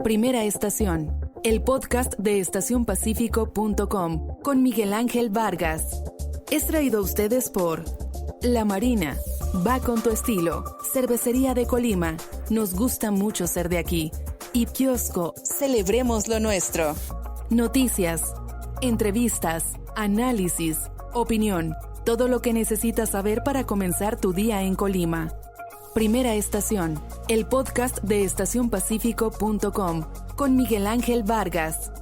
Primera estación, el podcast de estacionpacífico.com con Miguel Ángel Vargas. Es traído a ustedes por La Marina, va con tu estilo, Cervecería de Colima, nos gusta mucho ser de aquí, y Kiosco, celebremos lo nuestro. Noticias, entrevistas, análisis, opinión, todo lo que necesitas saber para comenzar tu día en Colima. Primera estación, el podcast de estacionpacífico.com con Miguel Ángel Vargas.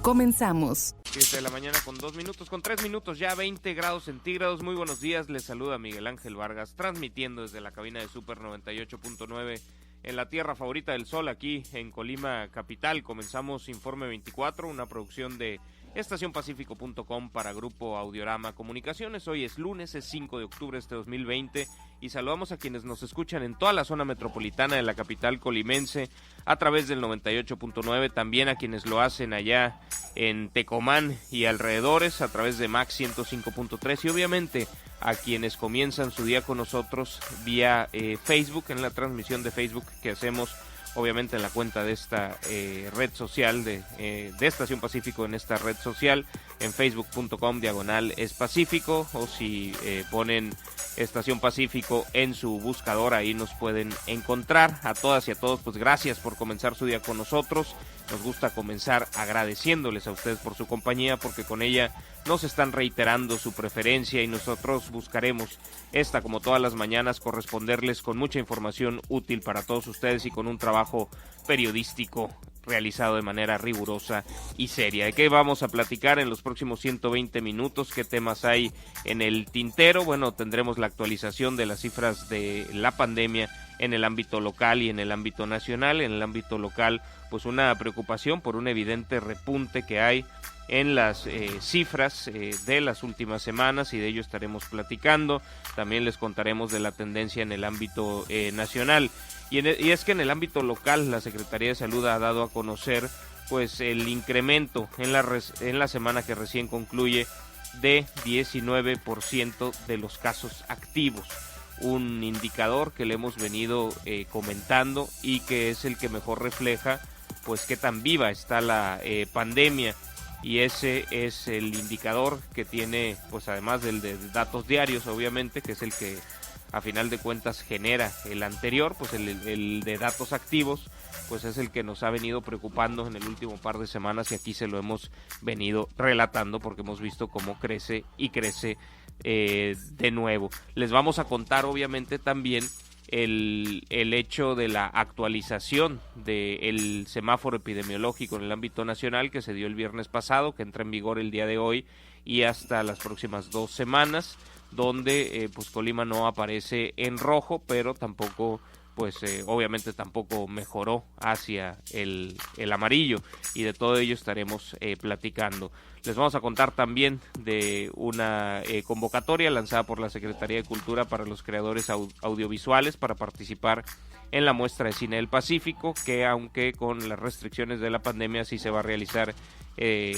Comenzamos. 7 de la mañana con 2 minutos, con 3 minutos ya 20 grados centígrados. Muy buenos días, les saluda Miguel Ángel Vargas, transmitiendo desde la cabina de Super 98.9 en la tierra favorita del sol, aquí en Colima capital. Comenzamos Informe 24, una producción de estacionpacífico.com para Grupo Audiorama Comunicaciones. Hoy es lunes, es 5 de octubre de 2020 y saludamos a quienes nos escuchan en toda la zona metropolitana de la capital colimense a través del 98.9, también a quienes lo hacen allá en Tecomán y alrededores a través de Max 105.3 y obviamente a quienes comienzan su día con nosotros vía Facebook, en la transmisión de Facebook que hacemos obviamente en la cuenta de esta red social de Estación Pacífico, en esta red social, en facebook.com/espacífico, o si ponen Estación Pacífico en su buscador, ahí nos pueden encontrar. A todas y a todos, pues gracias por comenzar su día con nosotros. Nos gusta comenzar agradeciéndoles a ustedes por su compañía, porque con ella nos están reiterando su preferencia y nosotros buscaremos como todas las mañanas, corresponderles con mucha información útil para todos ustedes y con un trabajo periodístico realizado de manera rigurosa y seria. ¿De qué vamos a platicar en los próximos 120 minutos? ¿Qué temas hay en el tintero? Bueno, tendremos la actualización de las cifras de la pandemia en el ámbito local y en el ámbito nacional. En el ámbito local, pues una preocupación por un evidente repunte que hay en las cifras de las últimas semanas, y de ello estaremos platicando. También les contaremos de la tendencia en el ámbito nacional. Y es que en el ámbito local la Secretaría de Salud ha dado a conocer pues el incremento en la semana que recién concluye de 19% de los casos activos. Un indicador que le hemos venido comentando y que es el que mejor refleja pues qué tan viva está la pandemia. Y ese es el indicador que tiene, pues además del de datos diarios, obviamente, que es el que a final de cuentas genera el anterior, pues el de datos activos, pues es el que nos ha venido preocupando en el último par de semanas, y aquí se lo hemos venido relatando porque hemos visto cómo crece y crece de nuevo. Les vamos a contar obviamente también el hecho de la actualización del semáforo epidemiológico en el ámbito nacional que se dio el viernes pasado, que entra en vigor el día de hoy y hasta las próximas 2 semanas, donde pues Colima no aparece en rojo, pero tampoco obviamente tampoco mejoró hacia el amarillo, y de todo ello estaremos platicando. Les vamos a contar también de una convocatoria lanzada por la Secretaría de Cultura para los creadores audiovisuales para participar en la muestra de cine del Pacífico, que aunque con las restricciones de la pandemia sí se va a realizar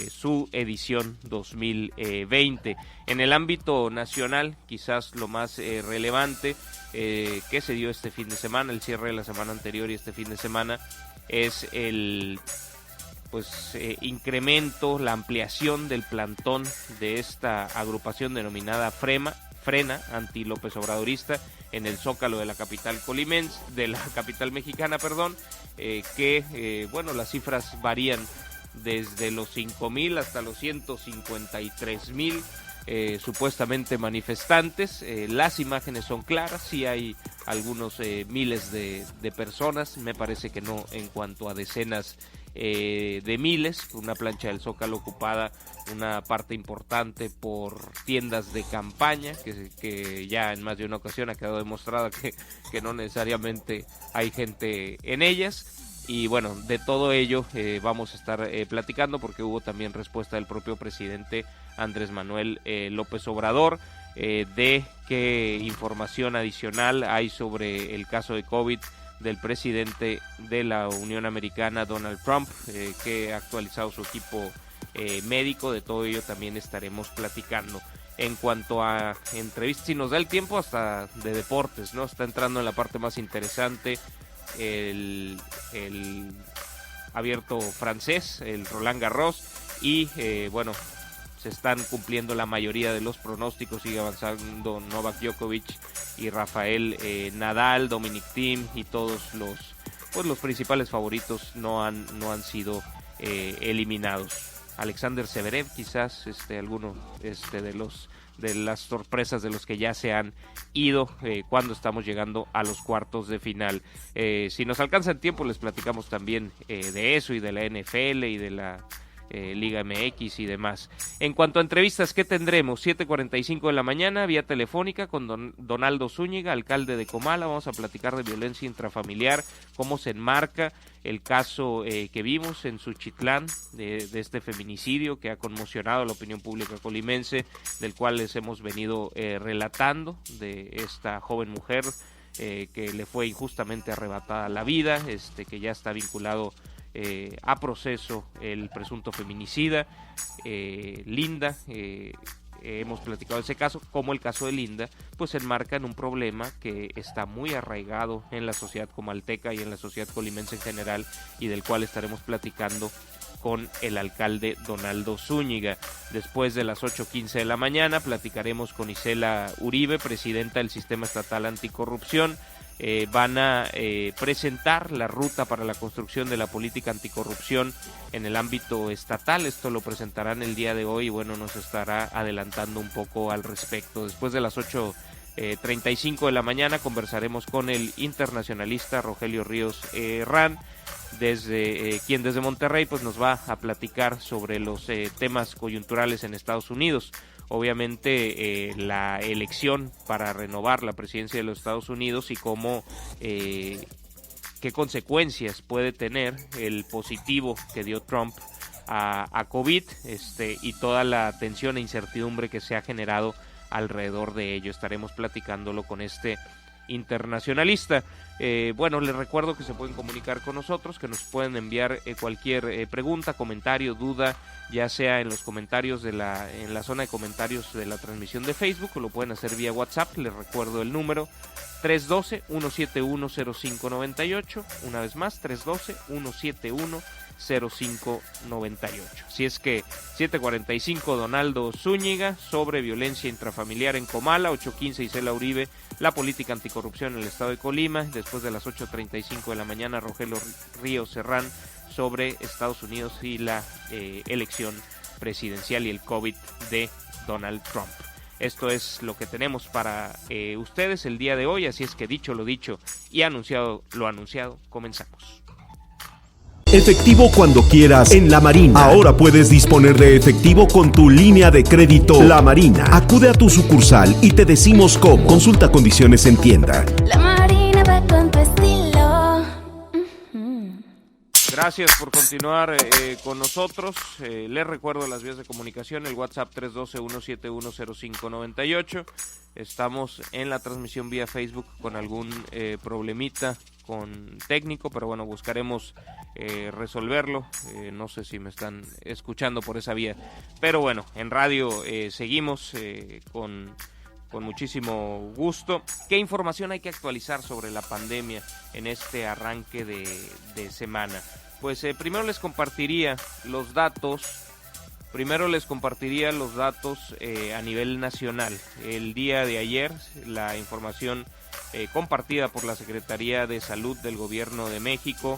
su edición 2020. En el ámbito nacional, quizás lo más relevante que se dio este fin de semana, el cierre de la semana anterior y este fin de semana, es el incremento, la ampliación del plantón de esta agrupación denominada Frena, anti López Obradorista, en el Zócalo de la capital colimense, de la capital mexicana, las cifras varían desde los 5,000 hasta los 153,000 supuestamente manifestantes. Las imágenes son claras, sí hay algunos miles de personas, me parece que no en cuanto a decenas de miles. Una plancha del Zócalo ocupada una parte importante por tiendas de campaña, que ya en más de una ocasión ha quedado demostrada que no necesariamente hay gente en ellas. Y bueno, de todo ello vamos a estar platicando, porque hubo también respuesta del propio presidente Andrés Manuel López Obrador, de qué información adicional hay sobre el caso de COVID del presidente de la Unión Americana, Donald Trump, que ha actualizado su equipo médico. De todo ello también estaremos platicando. En cuanto a entrevistas, si nos da el tiempo, hasta de deportes, ¿no? Está entrando en la parte más interesante el abierto francés, el Roland Garros, y bueno, se están cumpliendo la mayoría de los pronósticos. Sigue avanzando Novak Djokovic y Rafael Nadal, Dominic Thiem, y todos los principales favoritos no han sido eliminados. Alexander Zverev, quizás alguno de las sorpresas de los que ya se han ido cuando estamos llegando a los cuartos de final. Si nos alcanza el tiempo, les platicamos también de eso, y de la NFL y de la Liga MX y demás. En cuanto a entrevistas, ¿qué tendremos? 7:45 de la mañana, vía telefónica, con Donaldo Zúñiga, alcalde de Comala. Vamos a platicar de violencia intrafamiliar, cómo se enmarca el caso que vimos en Suchitlán, de este feminicidio que ha conmocionado a la opinión pública colimense, del cual les hemos venido relatando, de esta joven mujer que le fue injustamente arrebatada la vida, que ya está vinculado a proceso el presunto feminicida. Linda, hemos platicado de ese caso. Como el caso de Linda, pues se enmarca en un problema que está muy arraigado en la sociedad comalteca y en la sociedad colimense en general, y del cual estaremos platicando con el alcalde Donaldo Zúñiga. Después de las 8:15 de la mañana platicaremos con Isela Uribe, presidenta del Sistema Estatal Anticorrupción. Van a presentar la ruta para la construcción de la política anticorrupción en el ámbito estatal. Esto lo presentarán el día de hoy, y bueno, nos estará adelantando un poco al respecto. Después de las 8:35 de la mañana conversaremos con el internacionalista Rogelio Ríos Herrán, quien desde Monterrey pues nos va a platicar sobre los temas coyunturales en Estados Unidos. Obviamente la elección para renovar la presidencia de los Estados Unidos, y cómo qué consecuencias puede tener el positivo que dio Trump a COVID, y toda la tensión e incertidumbre que se ha generado alrededor de ello. Estaremos platicándolo con este internacionalista. Bueno, les recuerdo que se pueden comunicar con nosotros, que nos pueden enviar cualquier pregunta, comentario, duda, ya sea en los comentarios en la zona de comentarios de la transmisión de Facebook, o lo pueden hacer vía WhatsApp. Les recuerdo el número 312-171-0598, una vez más, 312-171-0598. Así es que 7:45 Donaldo Zúñiga sobre violencia intrafamiliar en Comala, 8:15 Isela Uribe, la política anticorrupción en el estado de Colima. Después de las 8:35 de la mañana, Rogelio Ríos Serrán sobre Estados Unidos y la elección presidencial y el COVID de Donald Trump. Esto es lo que tenemos para ustedes el día de hoy, así es que dicho lo dicho y anunciado lo anunciado, comenzamos. Efectivo cuando quieras en La Marina. Ahora puedes disponer de efectivo con tu línea de crédito La Marina. Acude a tu sucursal y te decimos cómo. Consulta condiciones en tienda. La Marina va con tu estilo. Gracias por continuar con nosotros. Les recuerdo las vías de comunicación, el WhatsApp 312-171-0598. Estamos en la transmisión vía Facebook con algún problemita con técnico, pero bueno, buscaremos resolverlo. No sé si me están escuchando por esa vía, pero bueno, en radio seguimos con muchísimo gusto. ¿Qué información hay que actualizar sobre la pandemia en este arranque de semana? Pues primero les compartiría los datos a nivel nacional. El día de ayer, la información compartida por la Secretaría de Salud del Gobierno de México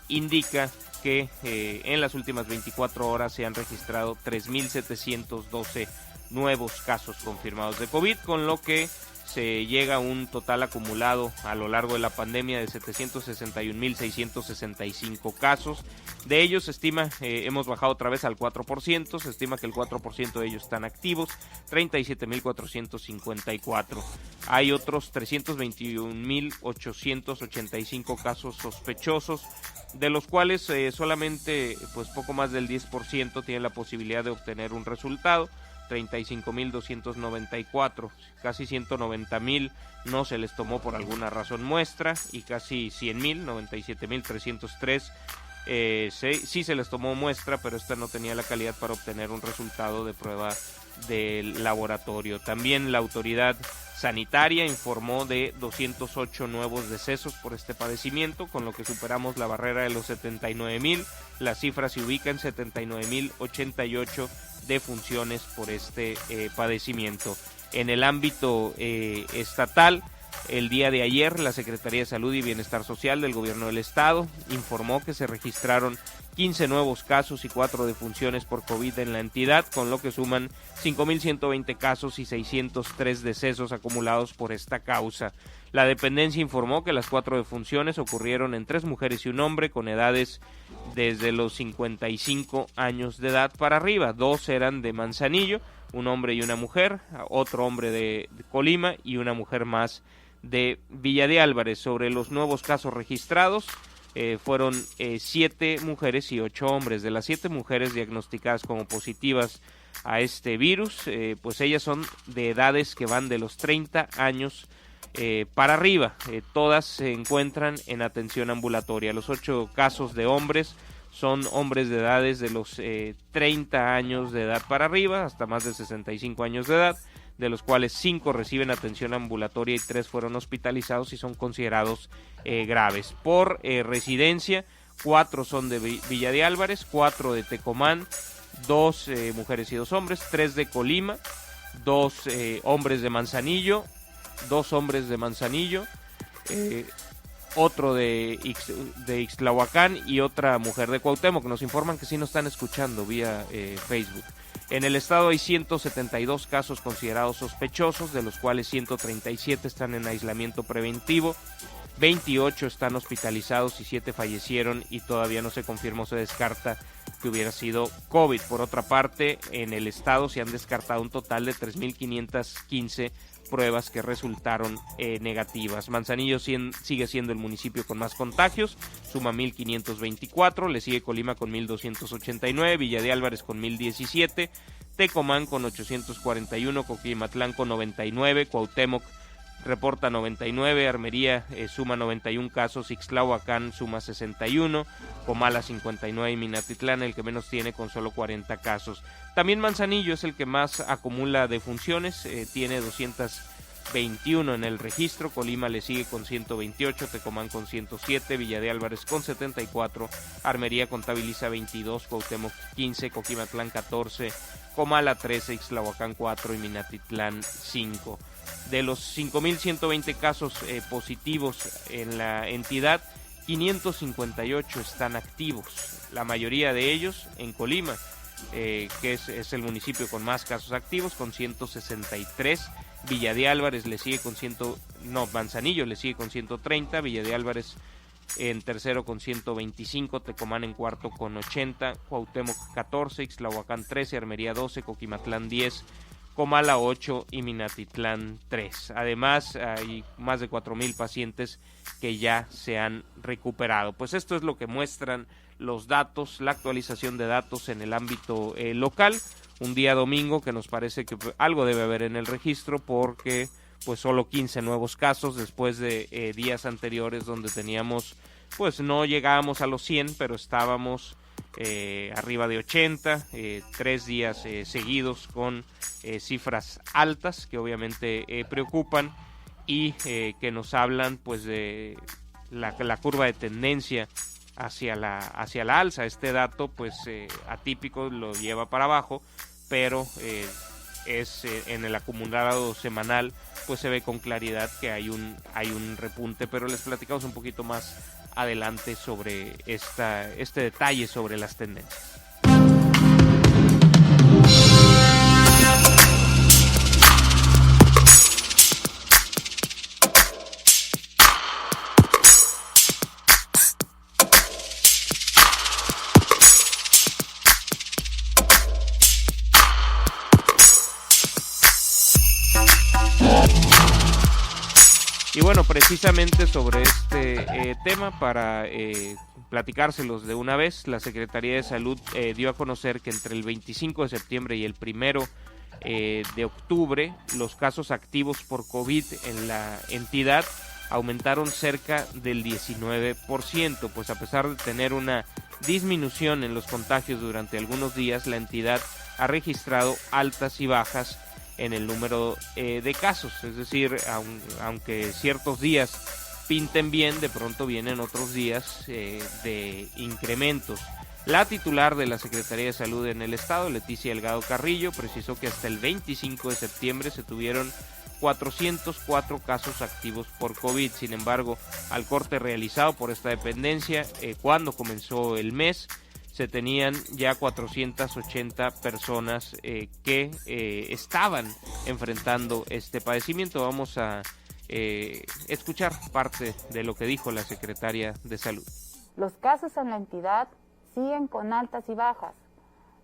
indica que en las últimas 24 horas se han registrado 3,712 nuevos casos confirmados de COVID, con lo que se llega a un total acumulado a lo largo de la pandemia de 761,665 casos. De ellos se estima, hemos bajado otra vez al 4%, se estima que el 4% de ellos están activos, 37,454. Hay otros 321,885 casos sospechosos, de los cuales solamente pues poco más del 10% tienen la posibilidad de obtener un resultado. 35,294, casi 190,000 no se les tomó por alguna razón muestra, y casi 100,000, 97,303 sí se les tomó muestra, pero esta no tenía la calidad para obtener un resultado de prueba del laboratorio. También la autoridad Sanitaria informó de 208 nuevos decesos por este padecimiento, con lo que superamos la barrera de los 79,000. La cifra se ubica en 79,088 defunciones por este padecimiento. En el ámbito estatal, el día de ayer, la Secretaría de Salud y Bienestar Social del Gobierno del Estado informó que se registraron 15 nuevos casos y 4 defunciones por COVID en la entidad, con lo que suman 5,120 casos y 603 decesos acumulados por esta causa. La dependencia informó que las 4 defunciones ocurrieron en 3 mujeres y un hombre con edades desde los 55 años de edad para arriba. 2 eran de Manzanillo, un hombre y una mujer, otro hombre de Colima y una mujer más de Villa de Álvarez. Sobre los nuevos casos registrados, fueron 7 mujeres y 8 hombres. De las 7 mujeres diagnosticadas como positivas a este virus, pues ellas son de edades que van de los 30 años para arriba. Todas se encuentran en atención ambulatoria. Los 8 casos de hombres son hombres de edades de los 30 años de edad para arriba, hasta más de 65 años de edad, de los cuales 5 reciben atención ambulatoria y 3 fueron hospitalizados y son considerados graves. Por residencia, 4 son de Villa de Álvarez, 4 de Tecomán, 2 mujeres y 2 hombres, 3 de Colima, 2 hombres de Manzanillo, 2 hombres de Manzanillo, otro de Ixtlahuacán y otra mujer de Cuauhtémoc. Nos informan que sí nos están escuchando vía Facebook. En el estado hay 172 casos considerados sospechosos, de los cuales 137 están en aislamiento preventivo, 28 están hospitalizados y 7 fallecieron y todavía no se confirmó, se descarta que hubiera sido COVID. Por otra parte, en el estado se han descartado un total de 3,515 pruebas que resultaron negativas. Manzanillo sigue siendo el municipio con más contagios, suma 1,524, le sigue Colima con 1,289, Villa de Álvarez con 1,017, Tecomán con 841, Coquimatlán con 99, Cuauhtémoc reporta 99, Armería suma 91 casos, Ixtlahuacán suma 61, Comala 59 y Minatitlán el que menos tiene con solo 40 casos. También Manzanillo es el que más acumula defunciones, tiene 221 en el registro, Colima le sigue con 128, Tecomán con 107, Villa de Álvarez con 74, Armería contabiliza 22, Cuauhtémoc 15, Coquimatlán 14, Comala 13, Ixtlahuacán 4 y Minatitlán 5. De los 5,120 casos positivos en la entidad, 558 están activos, la mayoría de ellos en Colima, que es el municipio con más casos activos, con 163, Villa de Álvarez le sigue con Manzanillo le sigue con 130, Villa de Álvarez en tercero con 125, Tecomán en cuarto con 80, Cuauhtémoc 14, Ixtlahuacán 13, Armería 12, Coquimatlán 10, Comala 8 y Minatitlán 3. Además, hay más de 4,000 pacientes que ya se han recuperado. Pues esto es lo que muestran los datos, la actualización de datos en el ámbito local. Un día domingo que nos parece que algo debe haber en el registro porque pues solo 15 nuevos casos después de días anteriores donde teníamos, pues no llegábamos a los 100, pero estábamos arriba de 80, 3 días seguidos con cifras altas que obviamente preocupan y que nos hablan pues de la curva de tendencia hacia la alza. Este dato pues atípico lo lleva para abajo, pero en el acumulado semanal pues se ve con claridad que hay un repunte, pero les platicamos un poquito más adelante sobre este detalle sobre las tendencias. Y bueno, precisamente sobre este tema, para platicárselos de una vez, la Secretaría de Salud dio a conocer que entre el 25 de septiembre y el 1 de octubre, los casos activos por COVID en la entidad aumentaron cerca del 19%, pues a pesar de tener una disminución en los contagios durante algunos días, la entidad ha registrado altas y bajas en el número de casos. Es decir, aunque ciertos días pinten bien, de pronto vienen otros días de incrementos. La titular de la Secretaría de Salud en el estado, Leticia Delgado Carrillo, precisó que hasta el 25 de septiembre se tuvieron 404 casos activos por COVID. Sin embargo, al corte realizado por esta dependencia, cuando comenzó el mes, se tenían ya 480 personas que estaban enfrentando este padecimiento. Vamos a escuchar parte de lo que dijo la secretaria de Salud. Los casos en la entidad siguen con altas y bajas,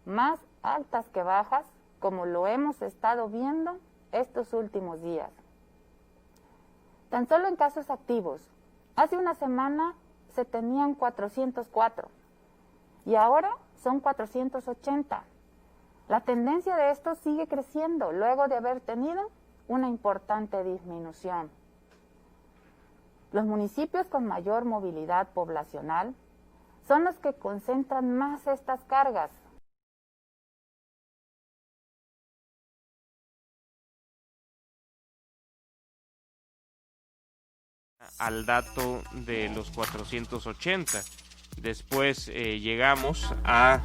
más altas que bajas, como lo hemos estado viendo estos últimos días. Tan solo en casos activos, hace una semana se tenían 404 y ahora son 480. La tendencia de esto sigue creciendo luego de haber tenido una importante disminución. Los municipios con mayor movilidad poblacional son los que concentran más estas cargas. Al dato de los 480. Después llegamos a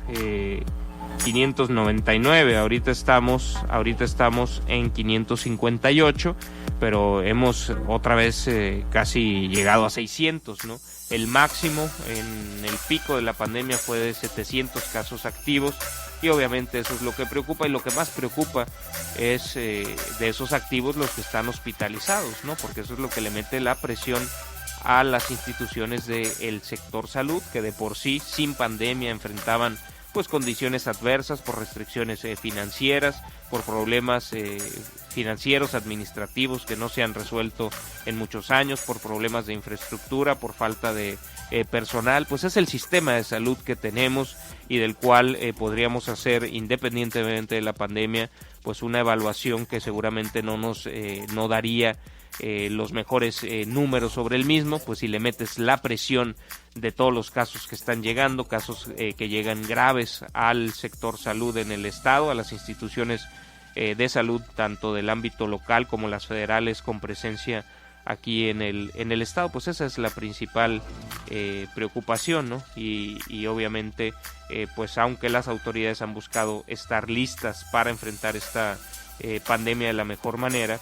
599. Ahorita estamos en 558, pero hemos otra vez casi llegado a 600, ¿no? El máximo en el pico de la pandemia fue de 700 casos activos y obviamente eso es lo que preocupa, y lo que más preocupa es de esos activos los que están hospitalizados, ¿no? Porque eso es lo que le mete la presión a las instituciones del sector salud, que de por sí sin pandemia enfrentaban pues condiciones adversas por restricciones financieras, por problemas financieros, administrativos que no se han resuelto en muchos años, por problemas de infraestructura, por falta de personal. Pues es el sistema de salud que tenemos y del cual podríamos hacer, independientemente de la pandemia, pues una evaluación que seguramente no daría los mejores números sobre el mismo, pues si le metes la presión de todos los casos que están llegando, casos que llegan graves al sector salud en el estado, a las instituciones de salud, tanto del ámbito local como las federales con presencia aquí en el estado, pues esa es la principal preocupación, ¿no? Y obviamente, pues aunque las autoridades han buscado estar listas para enfrentar esta pandemia de la mejor manera,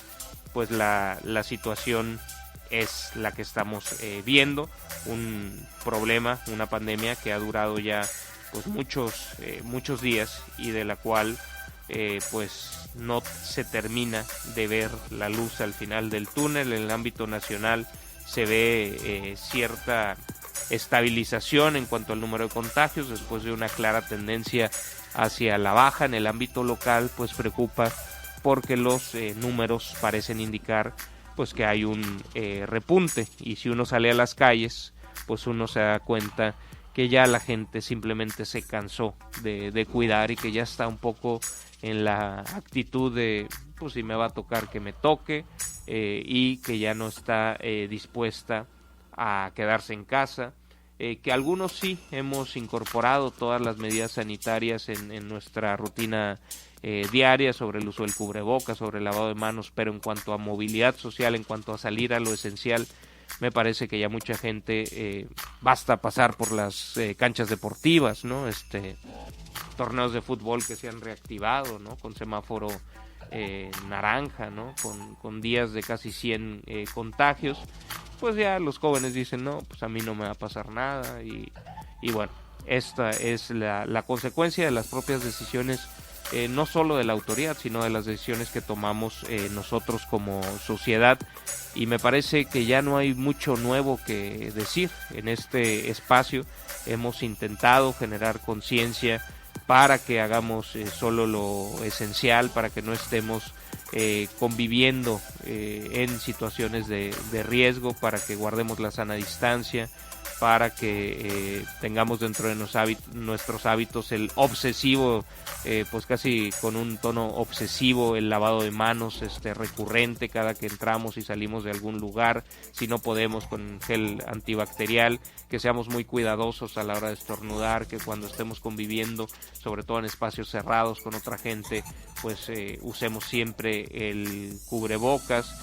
pues la situación es la que estamos viendo, un problema, una pandemia que ha durado ya pues muchos días y de la cual pues no se termina de ver la luz al final del túnel. En el ámbito nacional se ve cierta estabilización en cuanto al número de contagios después de una clara tendencia hacia la baja. En el ámbito local pues preocupa porque los números parecen indicar pues que hay un repunte, y si uno sale a las calles pues uno se da cuenta que ya la gente simplemente se cansó de cuidar y que ya está un poco en la actitud de pues si me va a tocar que me toque, y que ya no está dispuesta a quedarse en casa, que algunos sí hemos incorporado todas las medidas sanitarias en nuestra rutina diaria, sobre el uso del cubrebocas, sobre el lavado de manos, pero en cuanto a movilidad social, en cuanto a salir a lo esencial, me parece que ya mucha gente basta pasar por las canchas deportivas, ¿no? Torneos de fútbol que se han reactivado, ¿no? Con semáforo naranja, ¿no? Con días de casi 100 contagios, pues ya los jóvenes dicen, no, pues a mí no me va a pasar nada, y bueno, esta es la consecuencia de las propias decisiones, no solo de la autoridad, sino de las decisiones que tomamos nosotros como sociedad, y me parece que ya no hay mucho nuevo que decir. En este espacio hemos intentado generar conciencia para que hagamos solo lo esencial, para que no estemos conviviendo en situaciones de riesgo, para que guardemos la sana distancia, para que tengamos dentro de nuestros hábitos el obsesivo, pues casi con un tono obsesivo, el lavado de manos recurrente cada que entramos y salimos de algún lugar, si no podemos con gel antibacterial, que seamos muy cuidadosos a la hora de estornudar, que cuando estemos conviviendo, sobre todo en espacios cerrados con otra gente, pues usemos siempre el cubrebocas,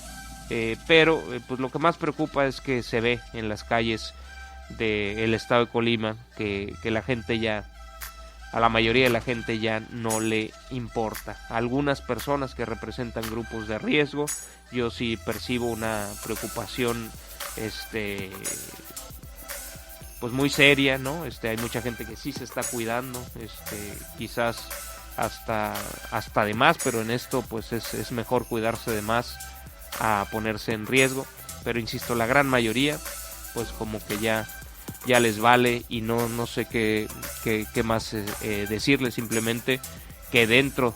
pero pues lo que más preocupa es que se ve en las calles del estado de Colima que la gente ya, a la mayoría de la gente ya no le importa. Algunas personas que representan grupos de riesgo, yo sí percibo una preocupación pues muy seria, ¿no? Hay mucha gente que sí se está cuidando, quizás hasta de más, pero en esto pues es mejor cuidarse de más a ponerse en riesgo, pero insisto, la gran mayoría pues como que ya les vale, y no sé qué más decirles, simplemente que dentro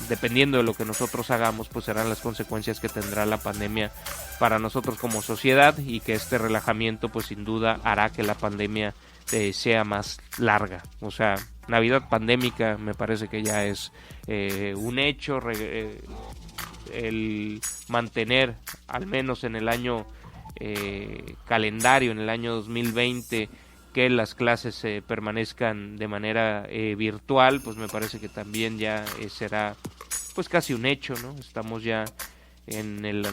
dependiendo de lo que nosotros hagamos, pues serán las consecuencias que tendrá la pandemia para nosotros como sociedad, y que este relajamiento pues sin duda hará que la pandemia sea más larga. O sea, Navidad pandémica me parece que ya es un hecho. El mantener al menos en el año calendario, en el año 2020, que las clases permanezcan de manera virtual, pues me parece que también ya será pues casi un hecho, ¿no? Estamos ya en el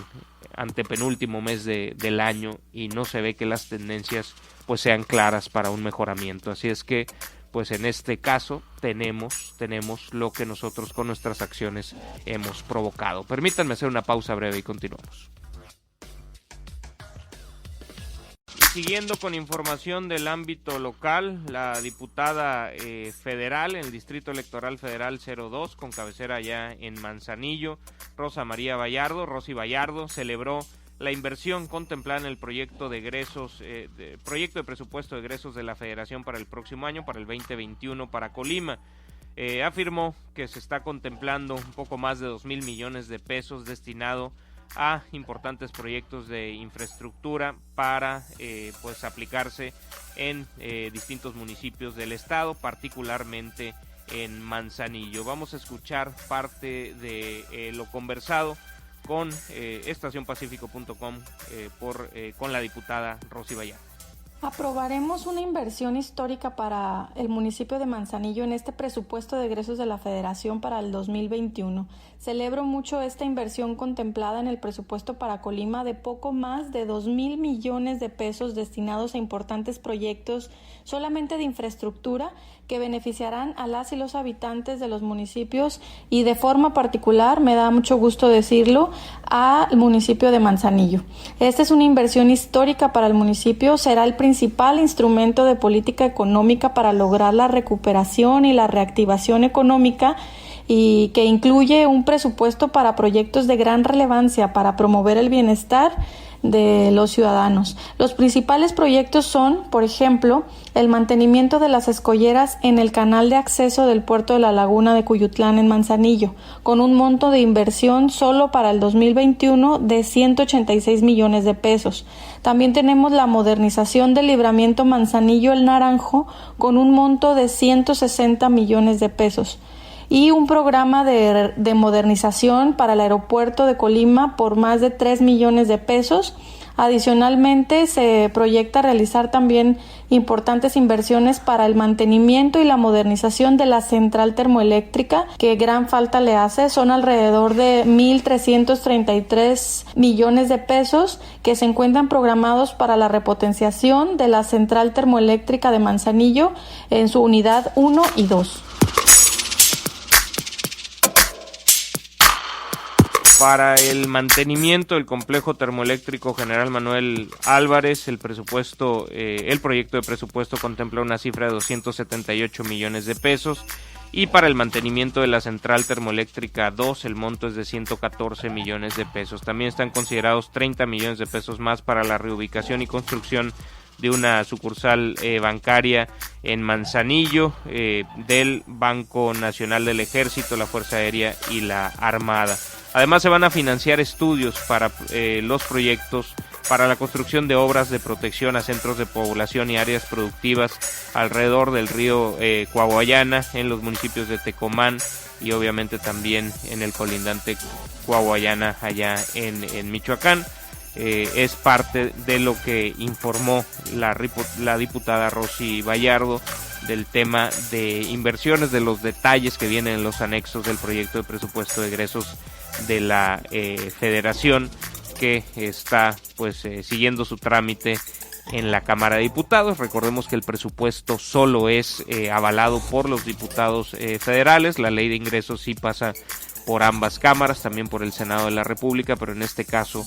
antepenúltimo mes del año y no se ve que las tendencias pues sean claras para un mejoramiento. Así es que pues en este caso tenemos lo que nosotros con nuestras acciones hemos provocado. Permítanme hacer una pausa breve y continuamos. Siguiendo con información del ámbito local, la diputada federal en el Distrito Electoral Federal 02, con cabecera allá en Manzanillo, Rosy Vallardo, celebró la inversión contemplada en el proyecto de egresos, proyecto de presupuesto de egresos de la Federación para el próximo año, para el 2021 para Colima. Afirmó que se está contemplando un poco más de 2,000 millones de pesos destinado a importantes proyectos de infraestructura para pues aplicarse en distintos municipios del estado, particularmente en Manzanillo. Vamos a escuchar parte de lo conversado con estacionpacifico.com con la diputada Rosy Vallardo. Aprobaremos una inversión histórica para el municipio de Manzanillo en este presupuesto de egresos de la Federación para el 2021. Celebro mucho esta inversión contemplada en el presupuesto para Colima de poco más de 2,000 millones de pesos destinados a importantes proyectos solamente de infraestructura que beneficiarán a las y los habitantes de los municipios y de forma particular, me da mucho gusto decirlo, al municipio de Manzanillo. Esta es una inversión histórica para el municipio, será el principal instrumento de política económica para lograr la recuperación y la reactivación económica, y que incluye un presupuesto para proyectos de gran relevancia para promover el bienestar de los ciudadanos. Los principales proyectos son, por ejemplo, el mantenimiento de las escolleras en el canal de acceso del puerto de la Laguna de Cuyutlán en Manzanillo, con un monto de inversión solo para el 2021 de 186 millones de pesos. También tenemos la modernización del libramiento Manzanillo El Naranjo con un monto de 160 millones de pesos. Y un programa de modernización para el aeropuerto de Colima por más de 3 millones de pesos. Adicionalmente, se proyecta realizar también importantes inversiones para el mantenimiento y la modernización de la central termoeléctrica, que gran falta le hace. Son alrededor de 1,333 millones de pesos que se encuentran programados para la repotenciación de la central termoeléctrica de Manzanillo en su unidad 1 y 2. Para el mantenimiento del complejo termoeléctrico General Manuel Álvarez, el proyecto de presupuesto contempla una cifra de 278 millones de pesos, y para el mantenimiento de la central termoeléctrica 2 el monto es de 114 millones de pesos. También están considerados 30 millones de pesos más para la reubicación y construcción de una sucursal bancaria en Manzanillo del Banco Nacional del Ejército, la Fuerza Aérea y la Armada. Además, se van a financiar estudios para los proyectos para la construcción de obras de protección a centros de población y áreas productivas alrededor del río Coahuayana, en los municipios de Tecomán y obviamente también en el colindante Coahuayana allá en Michoacán. Es parte de lo que informó la diputada Rosy Vallardo del tema de inversiones, de los detalles que vienen en los anexos del proyecto de presupuesto de egresos de la Federación, que está pues siguiendo su trámite en la Cámara de Diputados. Recordemos que el presupuesto solo es avalado por los diputados federales. La ley de ingresos sí pasa por ambas cámaras, también por el Senado de la República, pero en este caso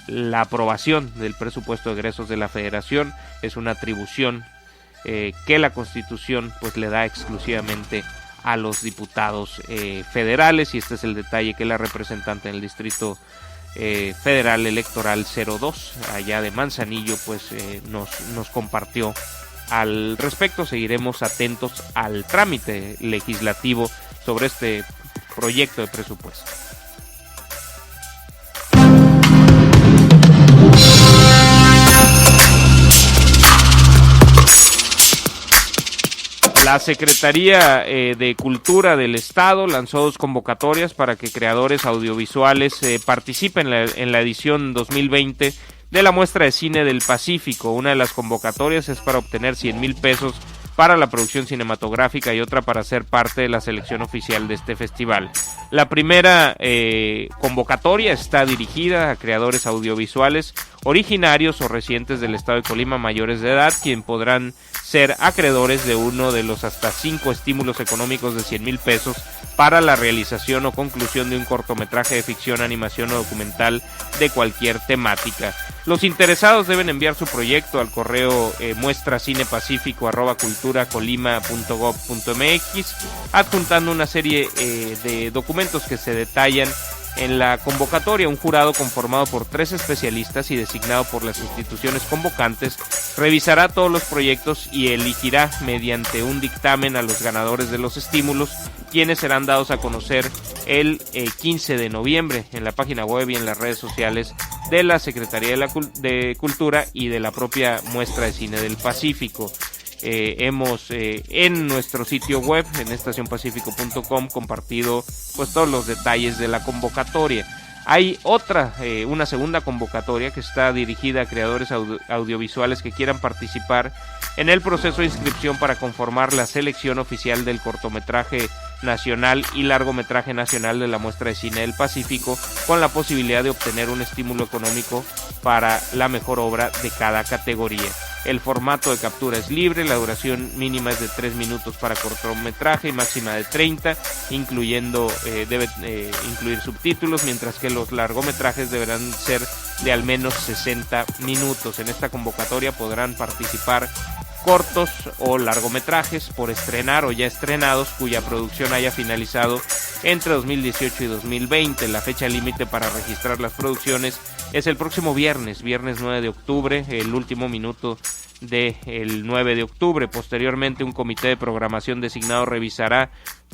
la aprobación del presupuesto de egresos de la Federación es una atribución que la Constitución pues le da exclusivamente a los diputados federales, y este es el detalle que la representante en el Distrito Federal Electoral 02 allá de Manzanillo pues nos compartió al respecto. Seguiremos atentos al trámite legislativo sobre este proyecto de presupuesto. La Secretaría de Cultura del Estado lanzó 2 convocatorias para que creadores audiovisuales participen en la edición 2020 de la Muestra de Cine del Pacífico. Una de las convocatorias es para obtener 100,000 pesos para la producción cinematográfica y otra para ser parte de la selección oficial de este festival. La primera convocatoria está dirigida a creadores audiovisuales originarios o residentes del estado de Colima mayores de edad, quien podrán ser acreedores de uno de los hasta 5 estímulos económicos de 100,000 pesos para la realización o conclusión de un cortometraje de ficción, animación o documental de cualquier temática. Los interesados deben enviar su proyecto al correo muestracinepacifico@culturacolima.gov.mx, adjuntando una serie de documentos que se detallan en la convocatoria. Un jurado conformado por 3 especialistas y designado por las instituciones convocantes revisará todos los proyectos y elegirá mediante un dictamen a los ganadores de los estímulos, quienes serán dados a conocer el 15 de noviembre en la página web y en las redes sociales de la Secretaría de Cultura y de la propia Muestra de Cine del Pacífico. Hemos en nuestro sitio web, en estacionpacifico.com, compartido pues todos los detalles de la convocatoria. Hay una segunda convocatoria que está dirigida a creadores audiovisuales que quieran participar en el proceso de inscripción para conformar la selección oficial del cortometraje nacional y largometraje nacional de la Muestra de Cine del Pacífico, con la posibilidad de obtener un estímulo económico para la mejor obra de cada categoría. El formato de captura es libre, la duración mínima es de 3 minutos para cortometraje y máxima de 30, debe incluir subtítulos, mientras que los largometrajes deberán ser de al menos 60 minutos. En esta convocatoria podrán participar cortos o largometrajes por estrenar o ya estrenados cuya producción haya finalizado entre 2018 y 2020. La fecha límite para registrar las producciones es el próximo viernes 9 de octubre, el último minuto del 9 de octubre. Posteriormente, un comité de programación designado revisará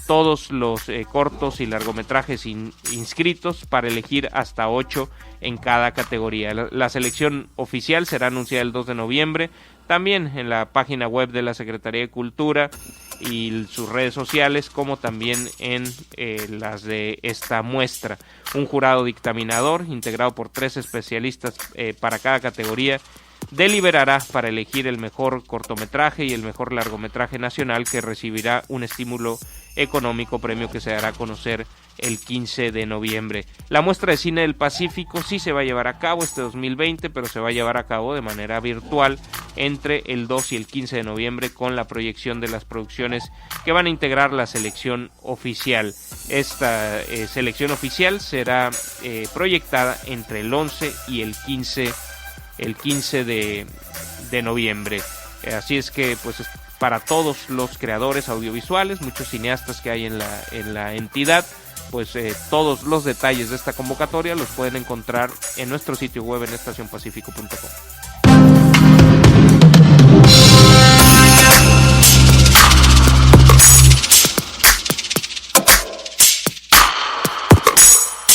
todos los cortos y largometrajes inscritos para elegir hasta 8 en cada categoría. La selección oficial será anunciada el 2 de noviembre, también en la página web de la Secretaría de Cultura y sus redes sociales, como también en las de esta muestra. Un jurado dictaminador integrado por 3 especialistas para cada categoría deliberará para elegir el mejor cortometraje y el mejor largometraje nacional, que recibirá un estímulo económico, premio que se dará a conocer el 15 de noviembre. La Muestra de Cine del Pacífico sí se va a llevar a cabo este 2020, pero se va a llevar a cabo de manera virtual entre el 2 y el 15 de noviembre, con la proyección de las producciones que van a integrar la selección oficial. Esta selección oficial será proyectada entre el 11 y el 15 de noviembre. Así es que pues para todos los creadores audiovisuales, muchos cineastas que hay en la entidad, pues todos los detalles de esta convocatoria los pueden encontrar en nuestro sitio web en estacionpacifico.com.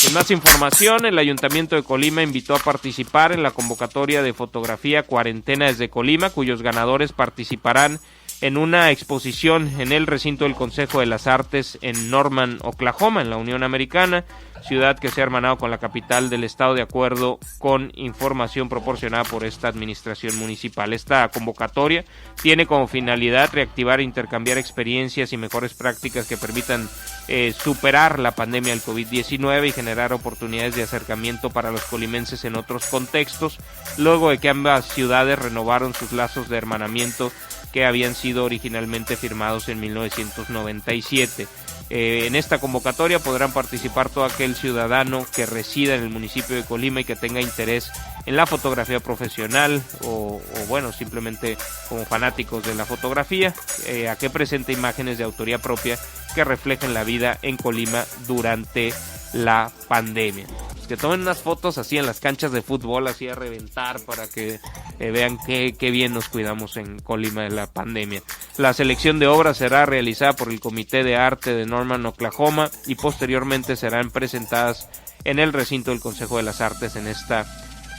En más más información, el Ayuntamiento de Colima invitó a participar en la convocatoria de fotografía Cuarentena desde Colima, cuyos ganadores participarán en una exposición en el recinto del Consejo de las Artes en Norman, Oklahoma, en la Unión Americana, ciudad que se ha hermanado con la capital del estado de acuerdo con información proporcionada por esta administración municipal. Esta convocatoria tiene como finalidad reactivar e intercambiar experiencias y mejores prácticas que permitan superar la pandemia del COVID-19 y generar oportunidades de acercamiento para los colimenses en otros contextos, luego de que ambas ciudades renovaron sus lazos de hermanamiento que habían sido originalmente firmados en 1997. En esta convocatoria podrán participar todo aquel ciudadano que resida en el municipio de Colima y que tenga interés en la fotografía profesional o bueno, simplemente como fanáticos de la fotografía, a que presente imágenes de autoría propia que reflejen la vida en Colima durante la pandemia. Que tomen unas fotos así en las canchas de fútbol, así a reventar, para que vean qué bien nos cuidamos en Colima de la pandemia. La selección de obras será realizada por el Comité de Arte de Norman, Oklahoma, y posteriormente serán presentadas en el recinto del Consejo de las Artes en esta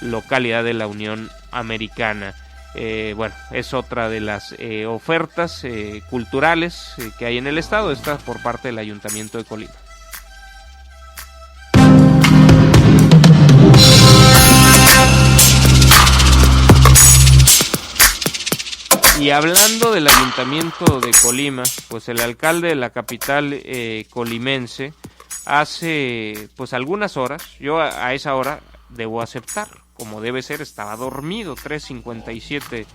localidad de la Unión Americana. Bueno, es otra de las ofertas culturales que hay en el estado, esta por parte del Ayuntamiento de Colima. Y hablando del Ayuntamiento de Colima, pues el alcalde de la capital colimense hace pues algunas horas, yo a esa hora debo aceptar, como debe ser, estaba dormido, 3:57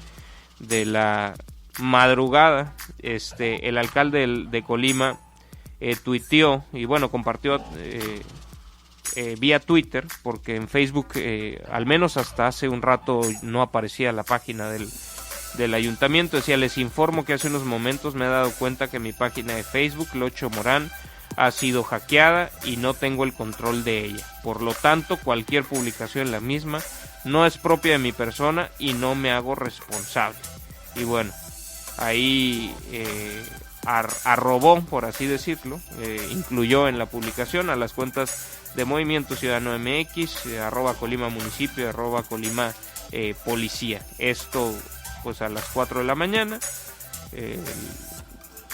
de la madrugada. El alcalde de Colima tuiteó y bueno, compartió vía Twitter, porque en Facebook al menos hasta hace un rato no aparecía la página del ayuntamiento. Decía: les informo que hace unos momentos me he dado cuenta que mi página de Facebook, Locho Morán, ha sido hackeada y no tengo el control de ella. Por lo tanto, cualquier publicación en la misma no es propia de mi persona y no me hago responsable. Y bueno, ahí arrobó, por así decirlo, incluyó en la publicación a las cuentas de Movimiento Ciudadano MX, @Colima Municipio, @Colima Policía. Esto pues a las 4 de la mañana.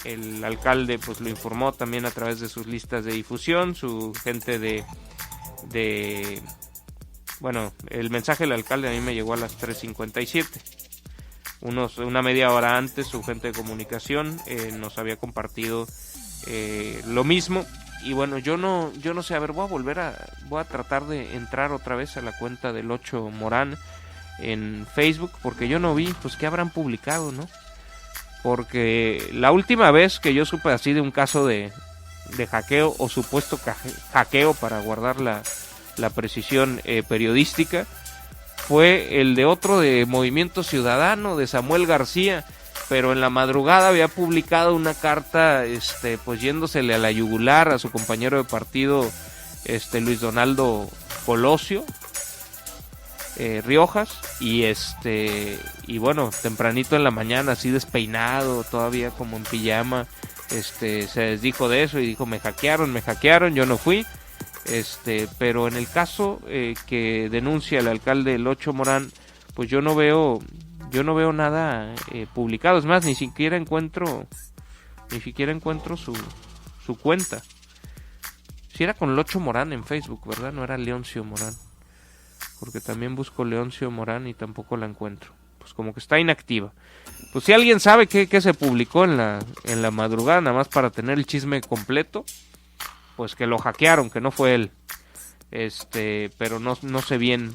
El alcalde pues lo informó también a través de sus listas de difusión, su gente bueno, el mensaje del alcalde a mí me llegó a las 3:57. Una media hora antes su gente de comunicación nos había compartido lo mismo. Y bueno, yo no sé, a ver, voy a tratar de entrar otra vez a la cuenta del Locho Morán en Facebook, porque yo no vi, pues qué habrán publicado, ¿no? Porque la última vez que yo supe así de un caso de hackeo o supuesto hackeo, para guardar la precisión periodística, fue el de otro de Movimiento Ciudadano, de Samuel García, pero en la madrugada había publicado una carta pues yéndosele a la yugular a su compañero de partido Luis Donaldo Colosio Riojas, y bueno, tempranito en la mañana, así despeinado, todavía como en pijama, se desdijo de eso y dijo: me hackearon, yo no fui. Pero en el caso que denuncia el alcalde Locho Morán, pues yo no veo nada publicado. Es más, ni siquiera encuentro su cuenta. Si era con Locho Morán en Facebook, ¿verdad? No era Leoncio Morán, porque también busco Leoncio Morán y tampoco la encuentro. Pues como que está inactiva. Pues si alguien sabe qué se publicó en la madrugada, nada más para tener el chisme completo, pues que lo hackearon, que no fue él. Pero no sé bien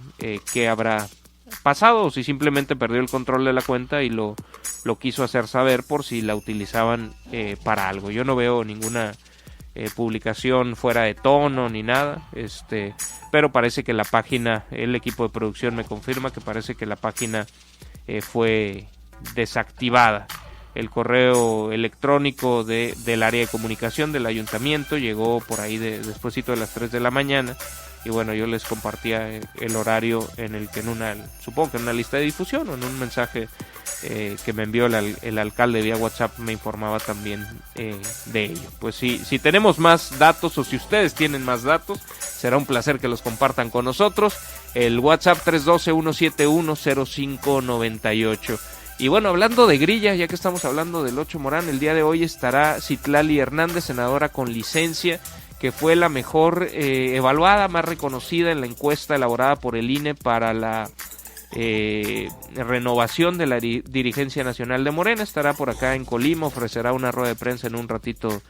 qué habrá pasado, o si simplemente perdió el control de la cuenta y lo quiso hacer saber por si la utilizaban para algo. Yo no veo ninguna publicación fuera de tono ni nada, pero parece que la página, el equipo de producción me confirma que parece que la página fue desactivada. el correo electrónico del área de comunicación del ayuntamiento, llegó por ahí despuesito de las 3 de la mañana, y bueno, yo les compartía el horario en el que supongo que en una lista de difusión o en un mensaje que me envió el alcalde vía WhatsApp, me informaba también de ello. Pues si tenemos más datos, o si ustedes tienen más datos, será un placer que los compartan con nosotros. El WhatsApp 312-171-0598. Y bueno, hablando de grilla, ya que estamos hablando del Ocho Morán, el día de hoy estará Citlali Hernández, senadora con licencia, que fue la mejor evaluada, más reconocida en la encuesta elaborada por el INE para la renovación de la dirigencia nacional de Morena. Estará por acá en Colima, ofrecerá una rueda de prensa en un ratito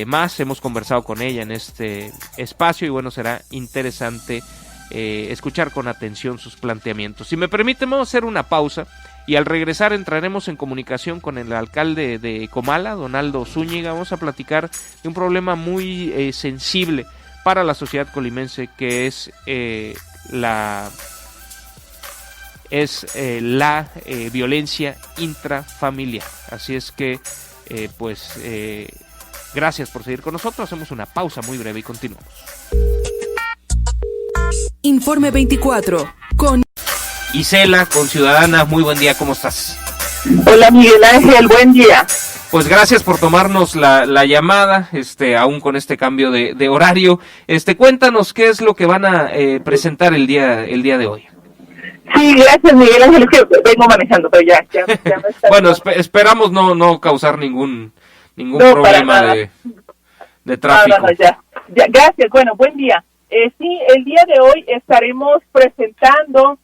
más. Hemos conversado con ella en este espacio y bueno, será interesante escuchar con atención sus planteamientos. Si me permiten, vamos a hacer una pausa y al regresar entraremos en comunicación con el alcalde de Comala, Donaldo Zúñiga. Vamos a platicar de un problema muy sensible para la sociedad colimense, que es la violencia intrafamiliar. Así es que gracias por seguir con nosotros. Hacemos una pausa muy breve y continuamos. Informe 24 con Isela, con Ciudadana. Muy buen día, ¿cómo estás? Hola Miguel Ángel, buen día. Pues gracias por tomarnos la llamada, aún con este cambio de horario. Cuéntanos qué es lo que van a presentar el día de hoy. Sí, gracias Miguel Ángel, es que vengo manejando, pero ya me está. Bueno, esperamos no causar ningún problema de tráfico. No, ya, gracias, bueno, buen día. Sí, el día de hoy estaremos presentando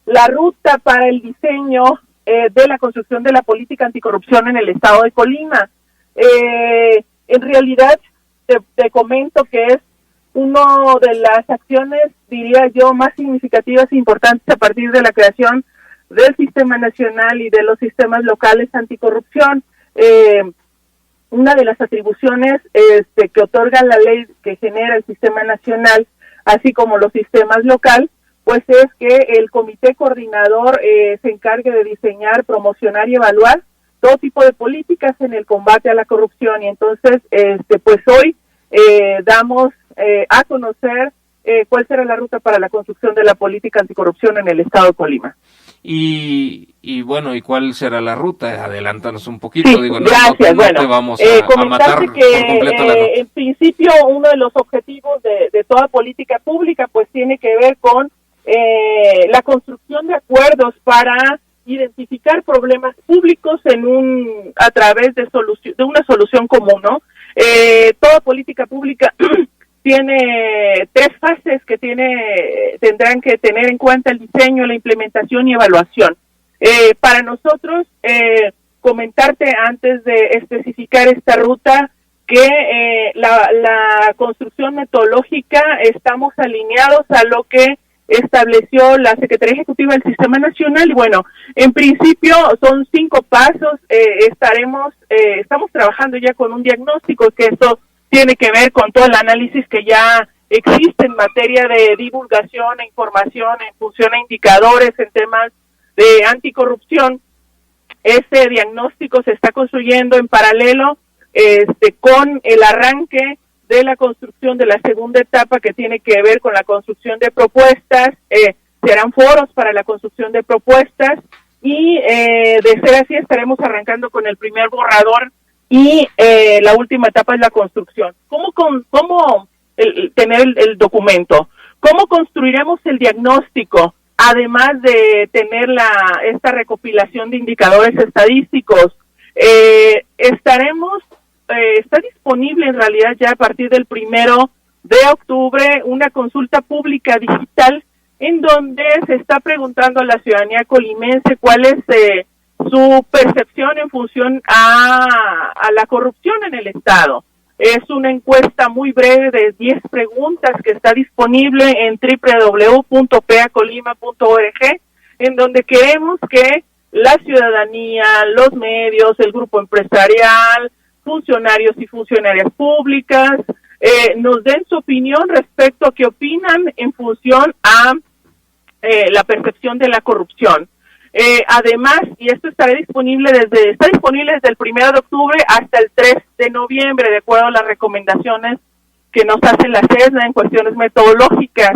la ruta para el diseño de la construcción de la política anticorrupción en el estado de Colima. En realidad, te comento que es una de las acciones, diría yo, más significativas e importantes a partir de la creación del Sistema Nacional y de los sistemas locales anticorrupción. Una de las atribuciones que otorga la ley que genera el Sistema Nacional, así como los sistemas locales, pues es que el comité coordinador se encargue de diseñar, promocionar y evaluar todo tipo de políticas en el combate a la corrupción. Y entonces, pues hoy damos a conocer cuál será la ruta para la construcción de la política anticorrupción en el estado de Colima. Y bueno, ¿y cuál será la ruta? Adelántanos un poquito. Sí, gracias. No te vamos a matar que, por completo la nota. En principio, uno de los objetivos de toda política pública pues tiene que ver con la construcción de acuerdos para identificar problemas públicos a través de una solución común, ¿no? Toda política pública tiene 3 fases que tendrán que tener en cuenta: el diseño, la implementación y evaluación. Para nosotros, comentarte antes de especificar esta ruta que la construcción metodológica estamos alineados a lo que estableció la Secretaría Ejecutiva del Sistema Nacional. Y bueno, en principio son 5 pasos. Estamos trabajando ya con un diagnóstico, que eso tiene que ver con todo el análisis que ya existe en materia de divulgación e información en función a indicadores en temas de anticorrupción. Ese diagnóstico se está construyendo en paralelo con el arranque de la construcción de la segunda etapa, que tiene que ver con la construcción de propuestas. Serán foros para la construcción de propuestas y de ser así estaremos arrancando con el primer borrador y la última etapa es la construcción. ¿Cómo tener el documento? ¿Cómo construiremos el diagnóstico? Además de tener esta recopilación de indicadores estadísticos, está disponible en realidad ya a partir del 1 de octubre una consulta pública digital en donde se está preguntando a la ciudadanía colimense cuál es su percepción en función a la corrupción en el estado. Es una encuesta muy breve de 10 preguntas que está disponible en www.peacolima.org, en donde queremos que la ciudadanía, los medios, el grupo empresarial, funcionarios y funcionarias públicas, nos den su opinión respecto a qué opinan en función a la percepción de la corrupción. Además, y esto está disponible desde el 1 de octubre hasta el 3 de noviembre, de acuerdo a las recomendaciones que nos hace la CESNA en cuestiones metodológicas.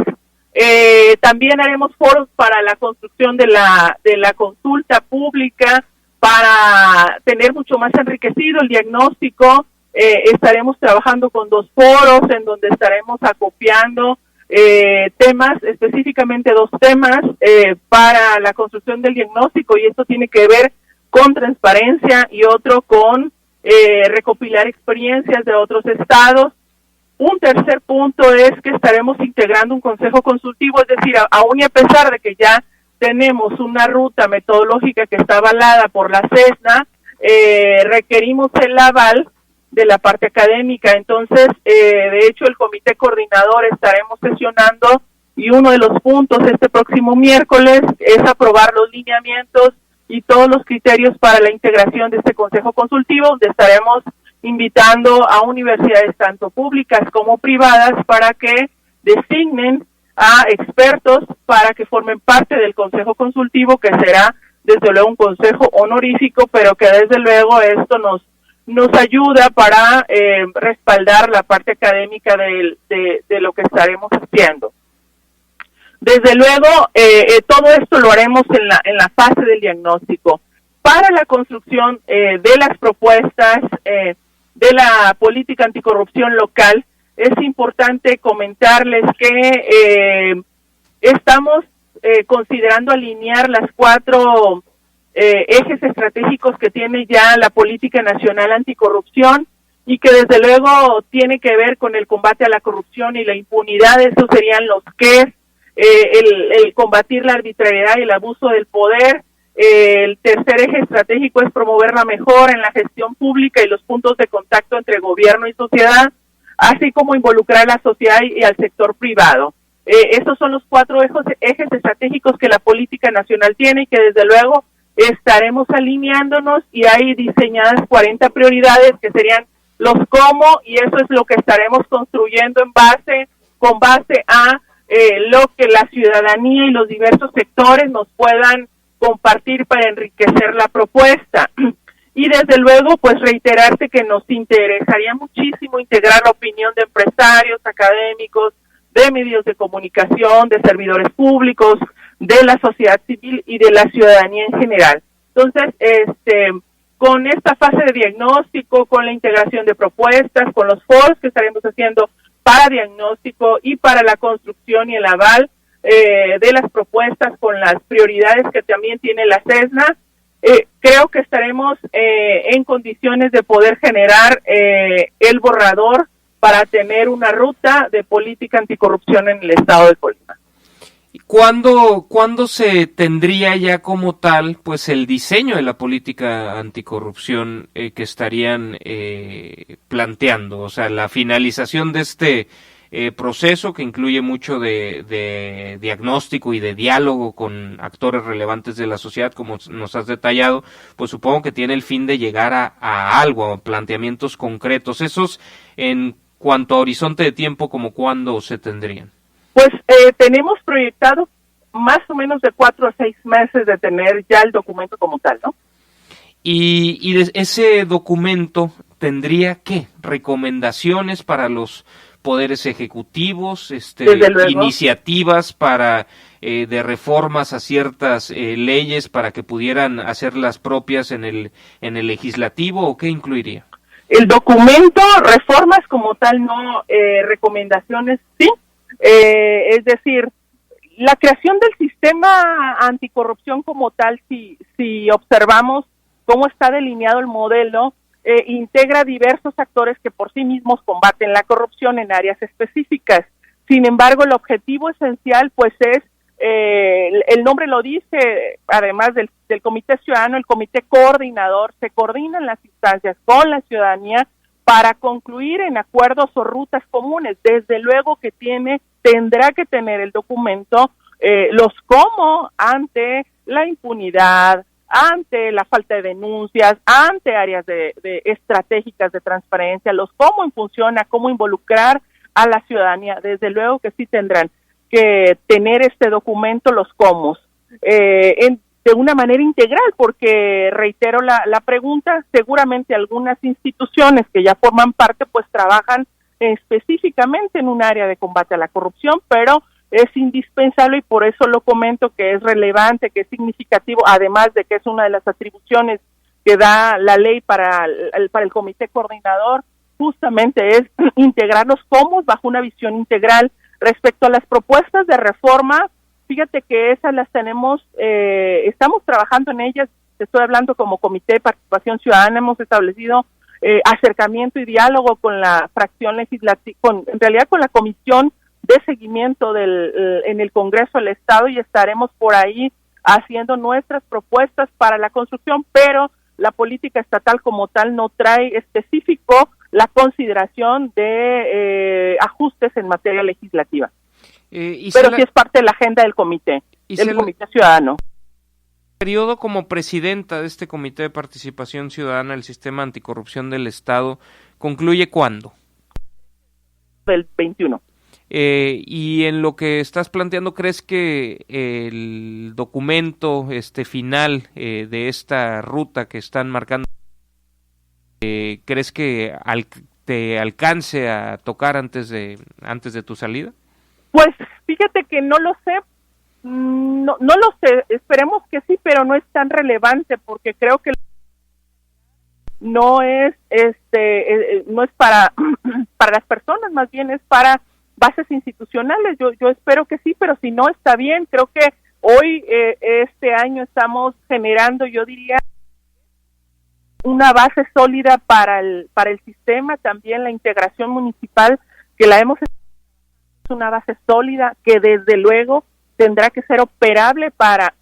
También haremos foros para la construcción de la consulta pública, para tener mucho más enriquecido el diagnóstico. Estaremos trabajando con 2 foros en donde estaremos acopiando temas, específicamente 2 temas para la construcción del diagnóstico, y esto tiene que ver con transparencia y otro con recopilar experiencias de otros estados. Un tercer punto es que estaremos integrando un consejo consultivo, es decir, aún y a pesar de que ya tenemos una ruta metodológica que está avalada por la CESNA, requerimos el aval de la parte académica. Entonces, de hecho, el comité coordinador estaremos sesionando, y uno de los puntos este próximo miércoles es aprobar los lineamientos y todos los criterios para la integración de este consejo consultivo, donde estaremos invitando a universidades tanto públicas como privadas para que designen a expertos para que formen parte del consejo consultivo, que será desde luego un consejo honorífico, pero que desde luego esto nos ayuda para respaldar la parte académica de lo que estaremos haciendo. Desde luego, todo esto lo haremos en la fase del diagnóstico. Para la construcción de las propuestas de la política anticorrupción local, es importante comentarles que estamos considerando alinear las 4 ejes estratégicos que tiene ya la política nacional anticorrupción, y que desde luego tiene que ver con el combate a la corrupción y la impunidad. Estos serían los que el combatir la arbitrariedad y el abuso del poder. El tercer eje estratégico es promover la mejora en la gestión pública y los puntos de contacto entre gobierno y sociedad, así como involucrar a la sociedad y al sector privado. Estos son los 4 ejes estratégicos que la política nacional tiene, y que desde luego estaremos alineándonos, y hay diseñadas 40 prioridades que serían los cómo, y eso es lo que estaremos construyendo con base a lo que la ciudadanía y los diversos sectores nos puedan compartir para enriquecer la propuesta. Y desde luego, pues reiterarte que nos interesaría muchísimo integrar la opinión de empresarios, académicos, de medios de comunicación, de servidores públicos, de la sociedad civil y de la ciudadanía en general. Entonces, con esta fase de diagnóstico, con la integración de propuestas, con los foros que estaremos haciendo para diagnóstico y para la construcción y el aval de las propuestas, con las prioridades que también tiene la CESNA, creo que estaremos en condiciones de poder generar el borrador para tener una ruta de política anticorrupción en el estado de Colima. ¿Cuándo se tendría ya como tal pues el diseño de la política anticorrupción que estarían planteando? O sea, la finalización de este proceso, que incluye mucho de diagnóstico y de diálogo con actores relevantes de la sociedad, como nos has detallado, pues supongo que tiene el fin de llegar a algo, a planteamientos concretos. Esos, en cuanto a horizonte de tiempo, ¿como cuándo se tendrían? Pues tenemos proyectado más o menos de 4 a 6 meses de tener ya el documento como tal, ¿no? Y ese documento tendría, ¿qué? Recomendaciones para los poderes ejecutivos, iniciativas para de reformas a ciertas leyes para que pudieran hacerlas propias en el legislativo, ¿o qué incluiría? El documento, reformas como tal no, recomendaciones sí. Es decir, la creación del sistema anticorrupción como tal, si observamos cómo está delineado el modelo, integra diversos actores que por sí mismos combaten la corrupción en áreas específicas. Sin embargo, el objetivo esencial pues es, el nombre lo dice, además del Comité Ciudadano, el Comité Coordinador, se coordinan las instancias con la ciudadanía para concluir en acuerdos o rutas comunes. Desde luego que tendrá que tener el documento los cómo ante la impunidad, ante la falta de denuncias, ante áreas de estratégicas de transparencia, los cómo en función a cómo involucrar a la ciudadanía. Desde luego que sí tendrán que tener este documento los cómo. De de una manera integral, porque reitero la pregunta, seguramente algunas instituciones que ya forman parte pues trabajan específicamente en un área de combate a la corrupción, pero es indispensable y por eso lo comento que es relevante, que es significativo, además de que es una de las atribuciones que da la ley para el comité coordinador, justamente es integrarlos como bajo una visión integral. Respecto a las propuestas de reforma, fíjate que esas las tenemos, estamos trabajando en ellas, te estoy hablando como Comité de Participación Ciudadana, hemos establecido acercamiento y diálogo con la fracción legislativa, en realidad con la Comisión de Seguimiento en el Congreso del Estado, y estaremos por ahí haciendo nuestras propuestas para la construcción, pero la política estatal como tal no trae específico la consideración de ajustes en materia legislativa. Pero sí es parte de la agenda del comité ciudadano. El periodo como presidenta de este Comité de Participación Ciudadana del Sistema Anticorrupción del Estado, ¿concluye cuándo? El 21. Y en lo que estás planteando, ¿crees que el documento final de esta ruta que están marcando, crees que te alcance a tocar antes de tu salida? Pues fíjate que no lo sé, no lo sé, esperemos que sí, pero no es tan relevante porque creo que no es no es para las personas, más bien es para bases institucionales. Yo espero que sí, pero si no está bien. Creo que hoy este año estamos generando, yo diría, una base sólida para el sistema, también la integración municipal que la hemos una base sólida que desde luego tendrá que ser operable para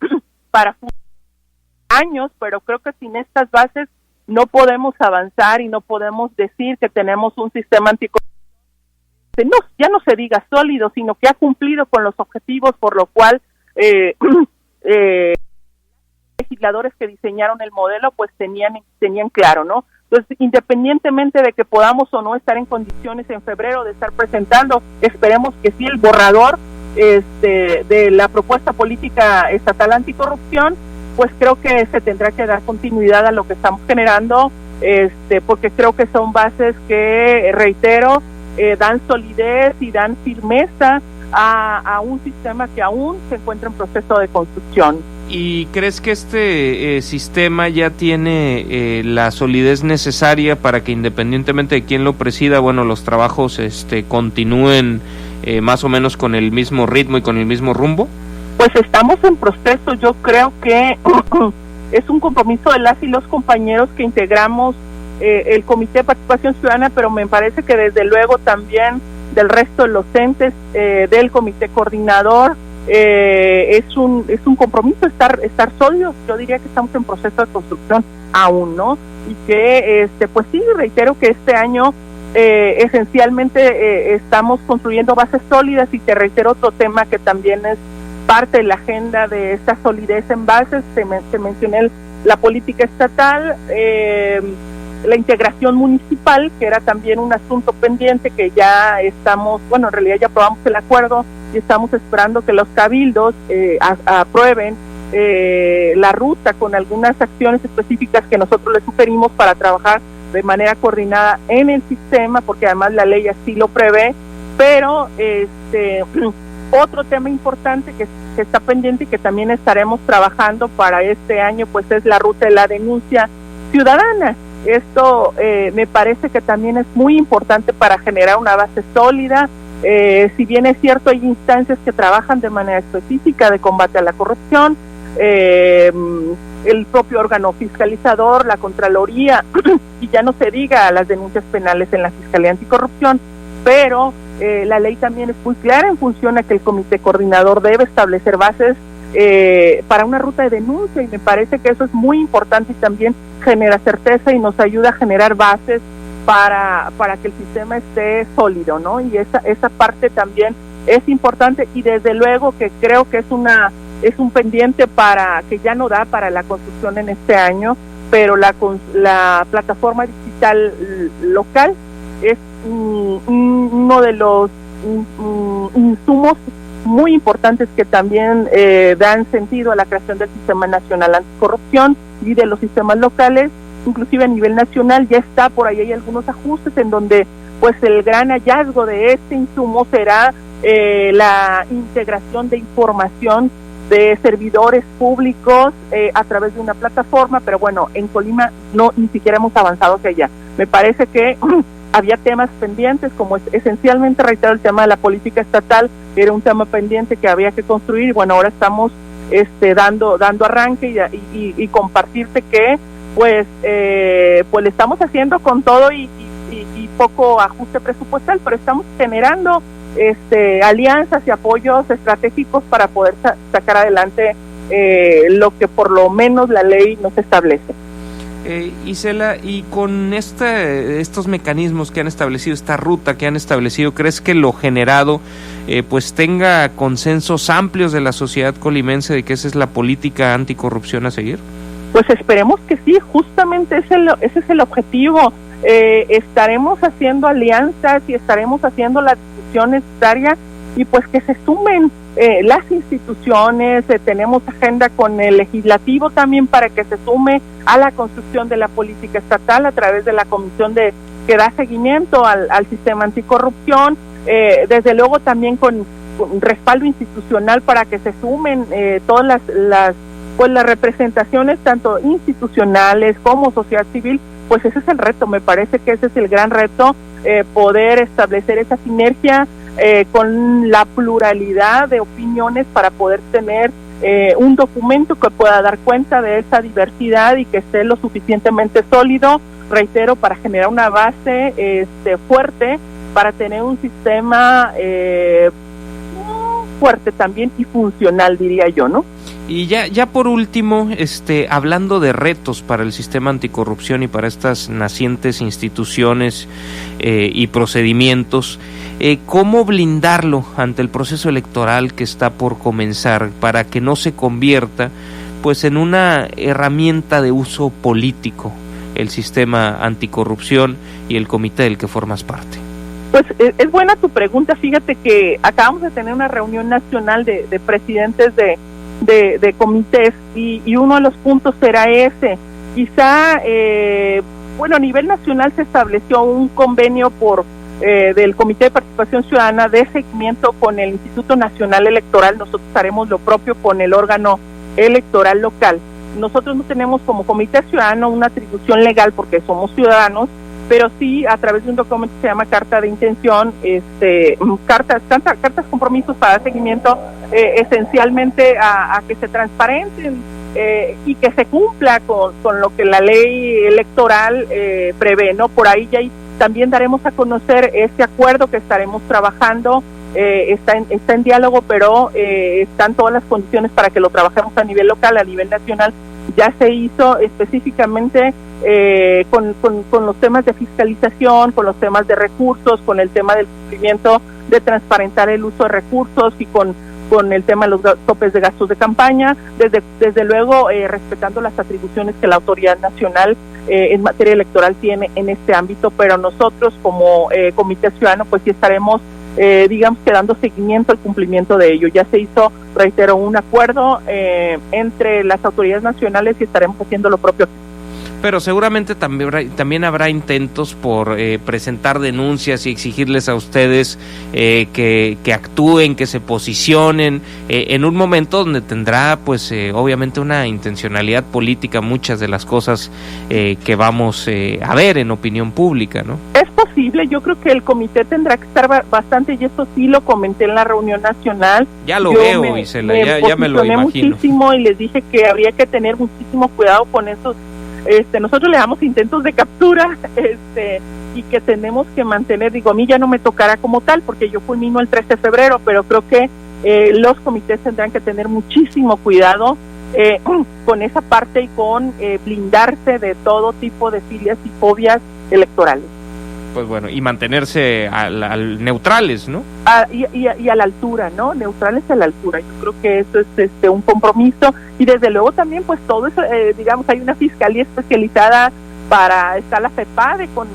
años, pero creo que sin estas bases no podemos avanzar y no podemos decir que tenemos un sistema anticorrupción, ya no se diga sólido, sino que ha cumplido con los objetivos, por lo cual legisladores que diseñaron el modelo pues tenían claro, ¿no? Entonces, independientemente de que podamos o no estar en condiciones en febrero de estar presentando, esperemos que sí, el borrador de la propuesta política estatal anticorrupción, pues creo que se tendrá que dar continuidad a lo que estamos generando, porque creo que son bases que, reitero, dan solidez y dan firmeza a un sistema que aún se encuentra en proceso de construcción. ¿Y crees que este sistema ya tiene la solidez necesaria para que, independientemente de quién lo presida, bueno, los trabajos continúen más o menos con el mismo ritmo y con el mismo rumbo? Pues estamos en proceso. Yo creo que es un compromiso de las y los compañeros que integramos el Comité de Participación Ciudadana, pero me parece que desde luego también del resto de los entes del Comité Coordinador. Es un compromiso estar sólidos. Yo diría que estamos en proceso de construcción aún, ¿no? Y que pues sí, reitero que este año esencialmente estamos construyendo bases sólidas, y te reitero otro tema que también es parte de la agenda de esta solidez en bases. Te mencioné la política estatal, la integración municipal, que era también un asunto pendiente que ya estamos, bueno, en realidad ya aprobamos el acuerdo y estamos esperando que los cabildos aprueben la ruta con algunas acciones específicas que nosotros les sugerimos para trabajar de manera coordinada en el sistema, porque además la ley así lo prevé. Pero otro tema importante que está pendiente y que también estaremos trabajando para este año, pues es la ruta de la denuncia ciudadana. Esto me parece que también es muy importante para generar una base sólida. Si bien es cierto, hay instancias que trabajan de manera específica de combate a la corrupción, el propio órgano fiscalizador, la Contraloría, y ya no se diga las denuncias penales en la Fiscalía Anticorrupción, pero la ley también es muy clara en función a que el Comité Coordinador debe establecer bases para una ruta de denuncia, y me parece que eso es muy importante y también genera certeza y nos ayuda a generar bases para que el sistema esté sólido, ¿no? Y esa parte también es importante, y desde luego que creo que es un pendiente para que ya no da para la construcción en este año, pero la plataforma digital local es uno de los insumos muy importantes que también dan sentido a la creación del Sistema Nacional Anticorrupción y de los sistemas locales, inclusive a nivel nacional ya está por ahí, hay algunos ajustes en donde pues el gran hallazgo de este insumo será la integración de información de servidores públicos a través de una plataforma, pero bueno, en Colima ni siquiera hemos avanzado hacia allá. Me parece que había temas pendientes, como esencialmente, reitero, el tema de la política estatal, era un tema pendiente que había que construir, y bueno, ahora estamos dando arranque y compartirte que pues le estamos haciendo con todo y poco ajuste presupuestal, pero estamos generando alianzas y apoyos estratégicos para poder sacar adelante lo que por lo menos la ley nos establece. Isela, y con estos mecanismos que han establecido, esta ruta que han establecido, ¿crees que lo generado pues tenga consensos amplios de la sociedad colimense de que esa es la política anticorrupción a seguir? Pues esperemos que sí, justamente ese es el objetivo. Estaremos haciendo alianzas y estaremos haciendo la discusión necesaria y pues que se sumen las instituciones, tenemos agenda con el legislativo también para que se sume a la construcción de la política estatal a través de la comisión que da seguimiento al sistema anticorrupción, desde luego también con respaldo institucional para que se sumen todas las representaciones tanto institucionales como sociedad civil. Pues ese es el reto, me parece que ese es el gran reto, poder establecer esa sinergia con la pluralidad de opiniones para poder tener un documento que pueda dar cuenta de esa diversidad y que esté lo suficientemente sólido, reitero, para generar una base fuerte, para tener un sistema fuerte también y funcional, diría yo, ¿no? Y ya por último, hablando de retos para el sistema anticorrupción y para estas nacientes instituciones y procedimientos, ¿cómo blindarlo ante el proceso electoral que está por comenzar para que no se convierta pues en una herramienta de uso político el sistema anticorrupción y el comité del que formas parte? Pues es buena tu pregunta. Fíjate que acabamos de tener una reunión nacional de presidentes de comités y uno de los puntos será ese. Quizá, a nivel nacional se estableció un convenio del Comité de Participación Ciudadana de seguimiento con el Instituto Nacional Electoral. Nosotros haremos lo propio con el órgano electoral local. Nosotros no tenemos como Comité Ciudadano una atribución legal porque somos ciudadanos, pero sí a través de un documento que se llama carta de intención, cartas compromisos para dar seguimiento esencialmente a que se transparenten y que se cumpla con lo que la ley electoral prevé, ¿no? Por ahí ya también daremos a conocer este acuerdo que estaremos trabajando, está en diálogo, pero están todas las condiciones para que lo trabajemos a nivel local, a nivel nacional. Ya se hizo específicamente con los temas de fiscalización, con los temas de recursos, con el tema del cumplimiento de transparentar el uso de recursos y con el tema de los topes de gastos de campaña, desde luego respetando las atribuciones que la autoridad nacional en materia electoral tiene en este ámbito, pero nosotros como Comité Ciudadano pues sí estaremos que dando seguimiento al cumplimiento de ello. Ya se hizo, reitero, un acuerdo entre las autoridades nacionales y estaremos haciendo lo propio. Pero seguramente también habrá intentos por presentar denuncias y exigirles a ustedes que actúen, que se posicionen en un momento donde tendrá pues obviamente una intencionalidad política muchas de las cosas que vamos a ver en opinión pública, ¿no? Es posible, yo creo que el comité tendrá que estar bastante, y eso sí lo comenté en la reunión nacional. Ya lo veo, Isela, ya me lo imagino. Muchísimo y les dije que habría que tener muchísimo cuidado con esos. Nosotros le damos intentos de captura y que tenemos que mantener, a mí ya no me tocará como tal porque yo culmino el 13 de febrero, pero creo que los comités tendrán que tener muchísimo cuidado con esa parte y con blindarse de todo tipo de filias y fobias electorales. Pues bueno, y mantenerse al neutrales, ¿no? Y a la altura, ¿no? Neutrales a la altura. Yo creo que eso es un compromiso y desde luego también pues todo eso, hay una fiscalía especializada está la FEPADE con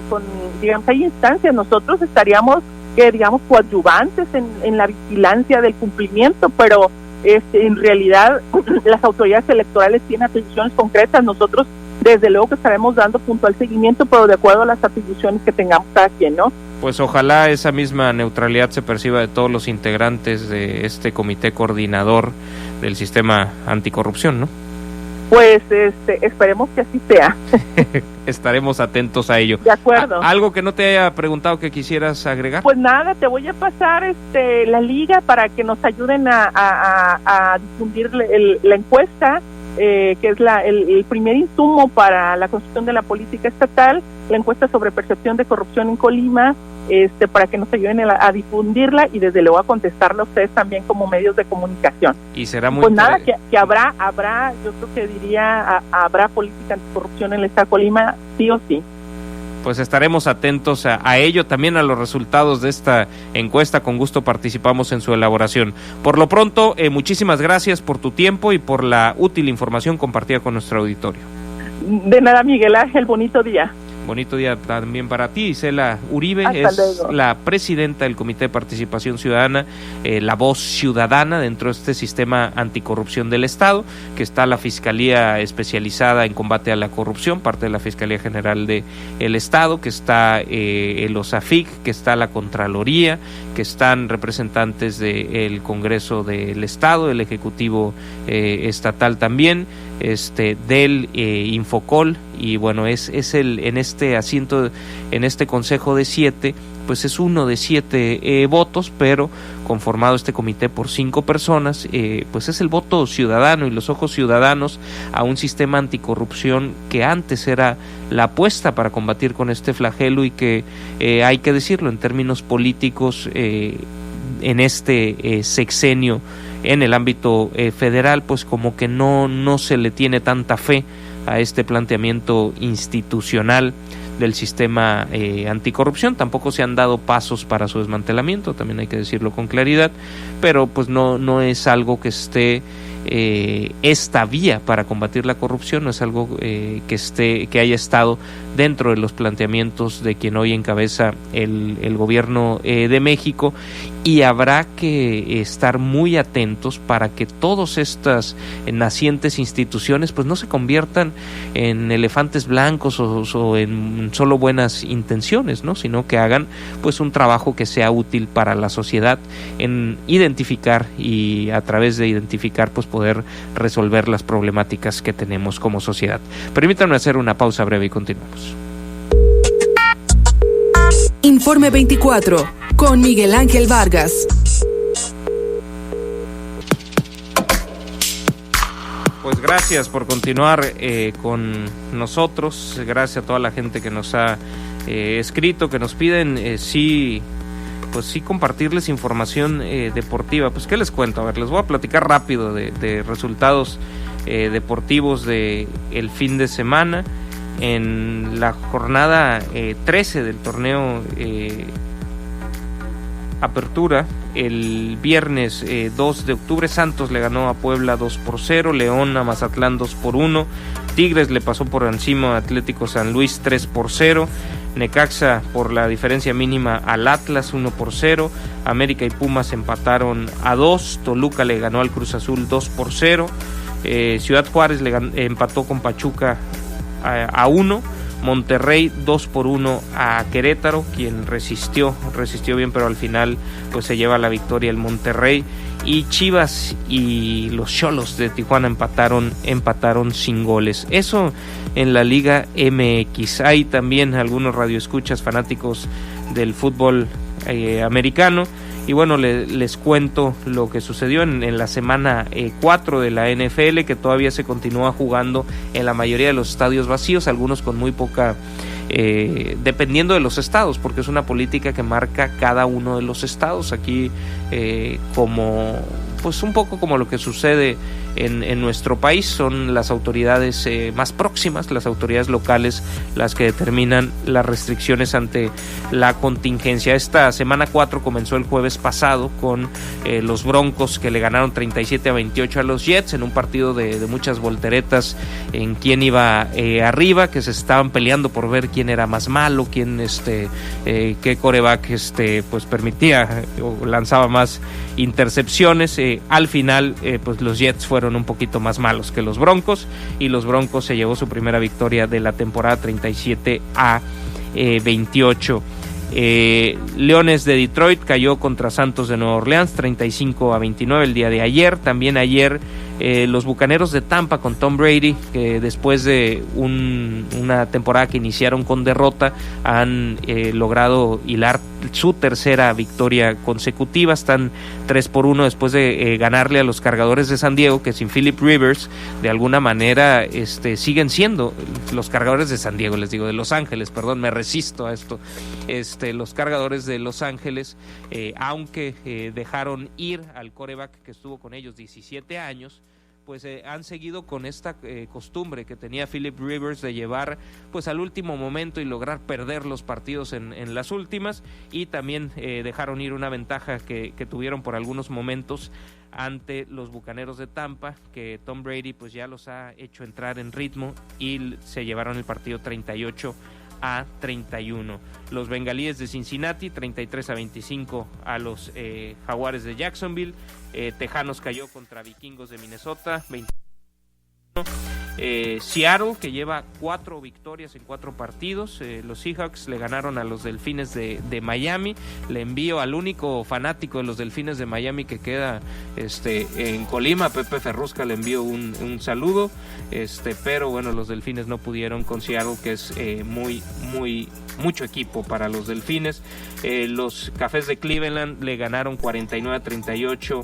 hay instancias. Nosotros estaríamos digamos, coadyuvantes en la vigilancia del cumplimiento, pero en realidad las autoridades electorales tienen atribuciones concretas. Nosotros desde luego que estaremos dando puntual seguimiento, pero de acuerdo a las atribuciones que tengamos cada quien, ¿no? Pues ojalá esa misma neutralidad se perciba de todos los integrantes de este comité coordinador del sistema anticorrupción, ¿no? Pues esperemos que así sea. Estaremos atentos a ello. De acuerdo. ¿Algo que no te haya preguntado que quisieras agregar? Pues nada, te voy a pasar la liga para que nos ayuden a difundir la encuesta, que es el primer insumo para la construcción de la política estatal, la encuesta sobre percepción de corrupción en Colima, para que nos ayuden a difundirla y desde luego a contestarla a ustedes también como medios de comunicación. Y será muy pues nada, que habrá, yo creo que diría, habrá política anticorrupción en el estado de Colima, sí o sí. Pues estaremos atentos a ello, también a los resultados de esta encuesta. Con gusto participamos en su elaboración. Por lo pronto, muchísimas gracias por tu tiempo y por la útil información compartida con nuestro auditorio. De nada, Miguel Ángel, bonito día. Bonito día también para ti. Isela Uribe la presidenta del Comité de Participación Ciudadana, la voz ciudadana dentro de este sistema anticorrupción del Estado, que está la Fiscalía Especializada en Combate a la Corrupción, parte de la Fiscalía General del Estado, que está el OSAFIC, que está la Contraloría, que están representantes del Congreso del Estado, el Ejecutivo Estatal también, del Infocol, y bueno, es en este asiento, en este consejo de 7, pues es uno de 7 votos, pero conformado este comité por 5 personas, pues es el voto ciudadano y los ojos ciudadanos a un sistema anticorrupción que antes era la apuesta para combatir con este flagelo y que hay que decirlo en términos políticos, en este sexenio en el ámbito federal, pues como que no se le tiene tanta fe a este planteamiento institucional del sistema anticorrupción. Tampoco se han dado pasos para su desmantelamiento, también hay que decirlo con claridad, pero pues no es algo que esté esta vía para combatir la corrupción, no es algo que haya estado dentro de los planteamientos de quien hoy encabeza el gobierno de México, y habrá que estar muy atentos para que todas estas nacientes instituciones pues no se conviertan en elefantes blancos o en solo buenas intenciones, ¿no? Sino que hagan pues un trabajo que sea útil para la sociedad en identificar, y a través de identificar pues poder resolver las problemáticas que tenemos como sociedad. Permítanme hacer una pausa breve y continuamos. Informe 24 con Miguel Ángel Vargas. Pues gracias por continuar con nosotros, gracias a toda la gente que nos ha escrito, que nos piden sí compartirles información deportiva. Pues qué les cuento, a ver, les voy a platicar rápido de resultados deportivos de el fin de semana. En la jornada 13 del torneo Apertura, el viernes 2 de octubre, Santos le ganó a Puebla 2-0, León a Mazatlán 2-1, Tigres le pasó por encima a Atlético San Luis 3-0, Necaxa por la diferencia mínima al Atlas 1-0, América y Pumas empataron a 2, Toluca le ganó al Cruz Azul 2-0, Ciudad Juárez empató con Pachuca a 1, Monterrey 2-1 a Querétaro, quien resistió bien, pero al final pues se lleva la victoria el Monterrey, y Chivas y los Xolos de Tijuana empataron sin goles. Eso en la Liga MX. Hay también algunos radioescuchas fanáticos del fútbol americano, y bueno, les cuento lo que sucedió en la semana 4 de la NFL, que todavía se continúa jugando en la mayoría de los estadios vacíos, algunos con muy poca, dependiendo de los estados, porque es una política que marca cada uno de los estados. Aquí como pues un poco como lo que sucede en nuestro país. Son las autoridades más próximas, las autoridades locales, las que determinan las restricciones ante la contingencia. Esta semana 4 comenzó el jueves pasado con los Broncos, que le ganaron 37-28 a los Jets en un partido de muchas volteretas en quién iba arriba, que se estaban peleando por ver quién era más malo, quién qué quarterback pues permitía o lanzaba más intercepciones. Al final pues los Jets fueron un poquito más malos que los Broncos, y los Broncos se llevó su primera victoria de la temporada 37-28. Leones de Detroit cayó contra Santos de Nueva Orleans 35-29 el día de ayer. También ayer los Bucaneros de Tampa con Tom Brady, que después de una temporada que iniciaron con derrota, han logrado hilar su tercera victoria consecutiva. Están 3-1 después de ganarle a los Cargadores de San Diego, que sin Philip Rivers de alguna manera siguen siendo los Cargadores de San Diego, les digo, de Los Ángeles, perdón, me resisto a esto. Los Cargadores de Los Ángeles, aunque dejaron ir al quarterback que estuvo con ellos 17 años, pues han seguido con esta costumbre que tenía Philip Rivers de llevar pues al último momento y lograr perder los partidos en las últimas, y también dejaron ir una ventaja que tuvieron por algunos momentos ante los Bucaneros de Tampa, que Tom Brady pues ya los ha hecho entrar en ritmo y se llevaron el partido 38-31. Los Bengalíes de Cincinnati 33-25 a los Jaguares de Jacksonville. Tejanos cayó contra Vikingos de Minnesota 21. Seattle, que lleva 4 victorias en 4 partidos. Los Seahawks le ganaron a los Delfines de Miami. Le envío al único fanático de los Delfines de Miami que queda en Colima, Pepe Ferrusca, le envío un saludo. Pero bueno, los Delfines no pudieron con Seattle, que es mucho equipo para los Delfines. Los Cafés de Cleveland le ganaron 49-38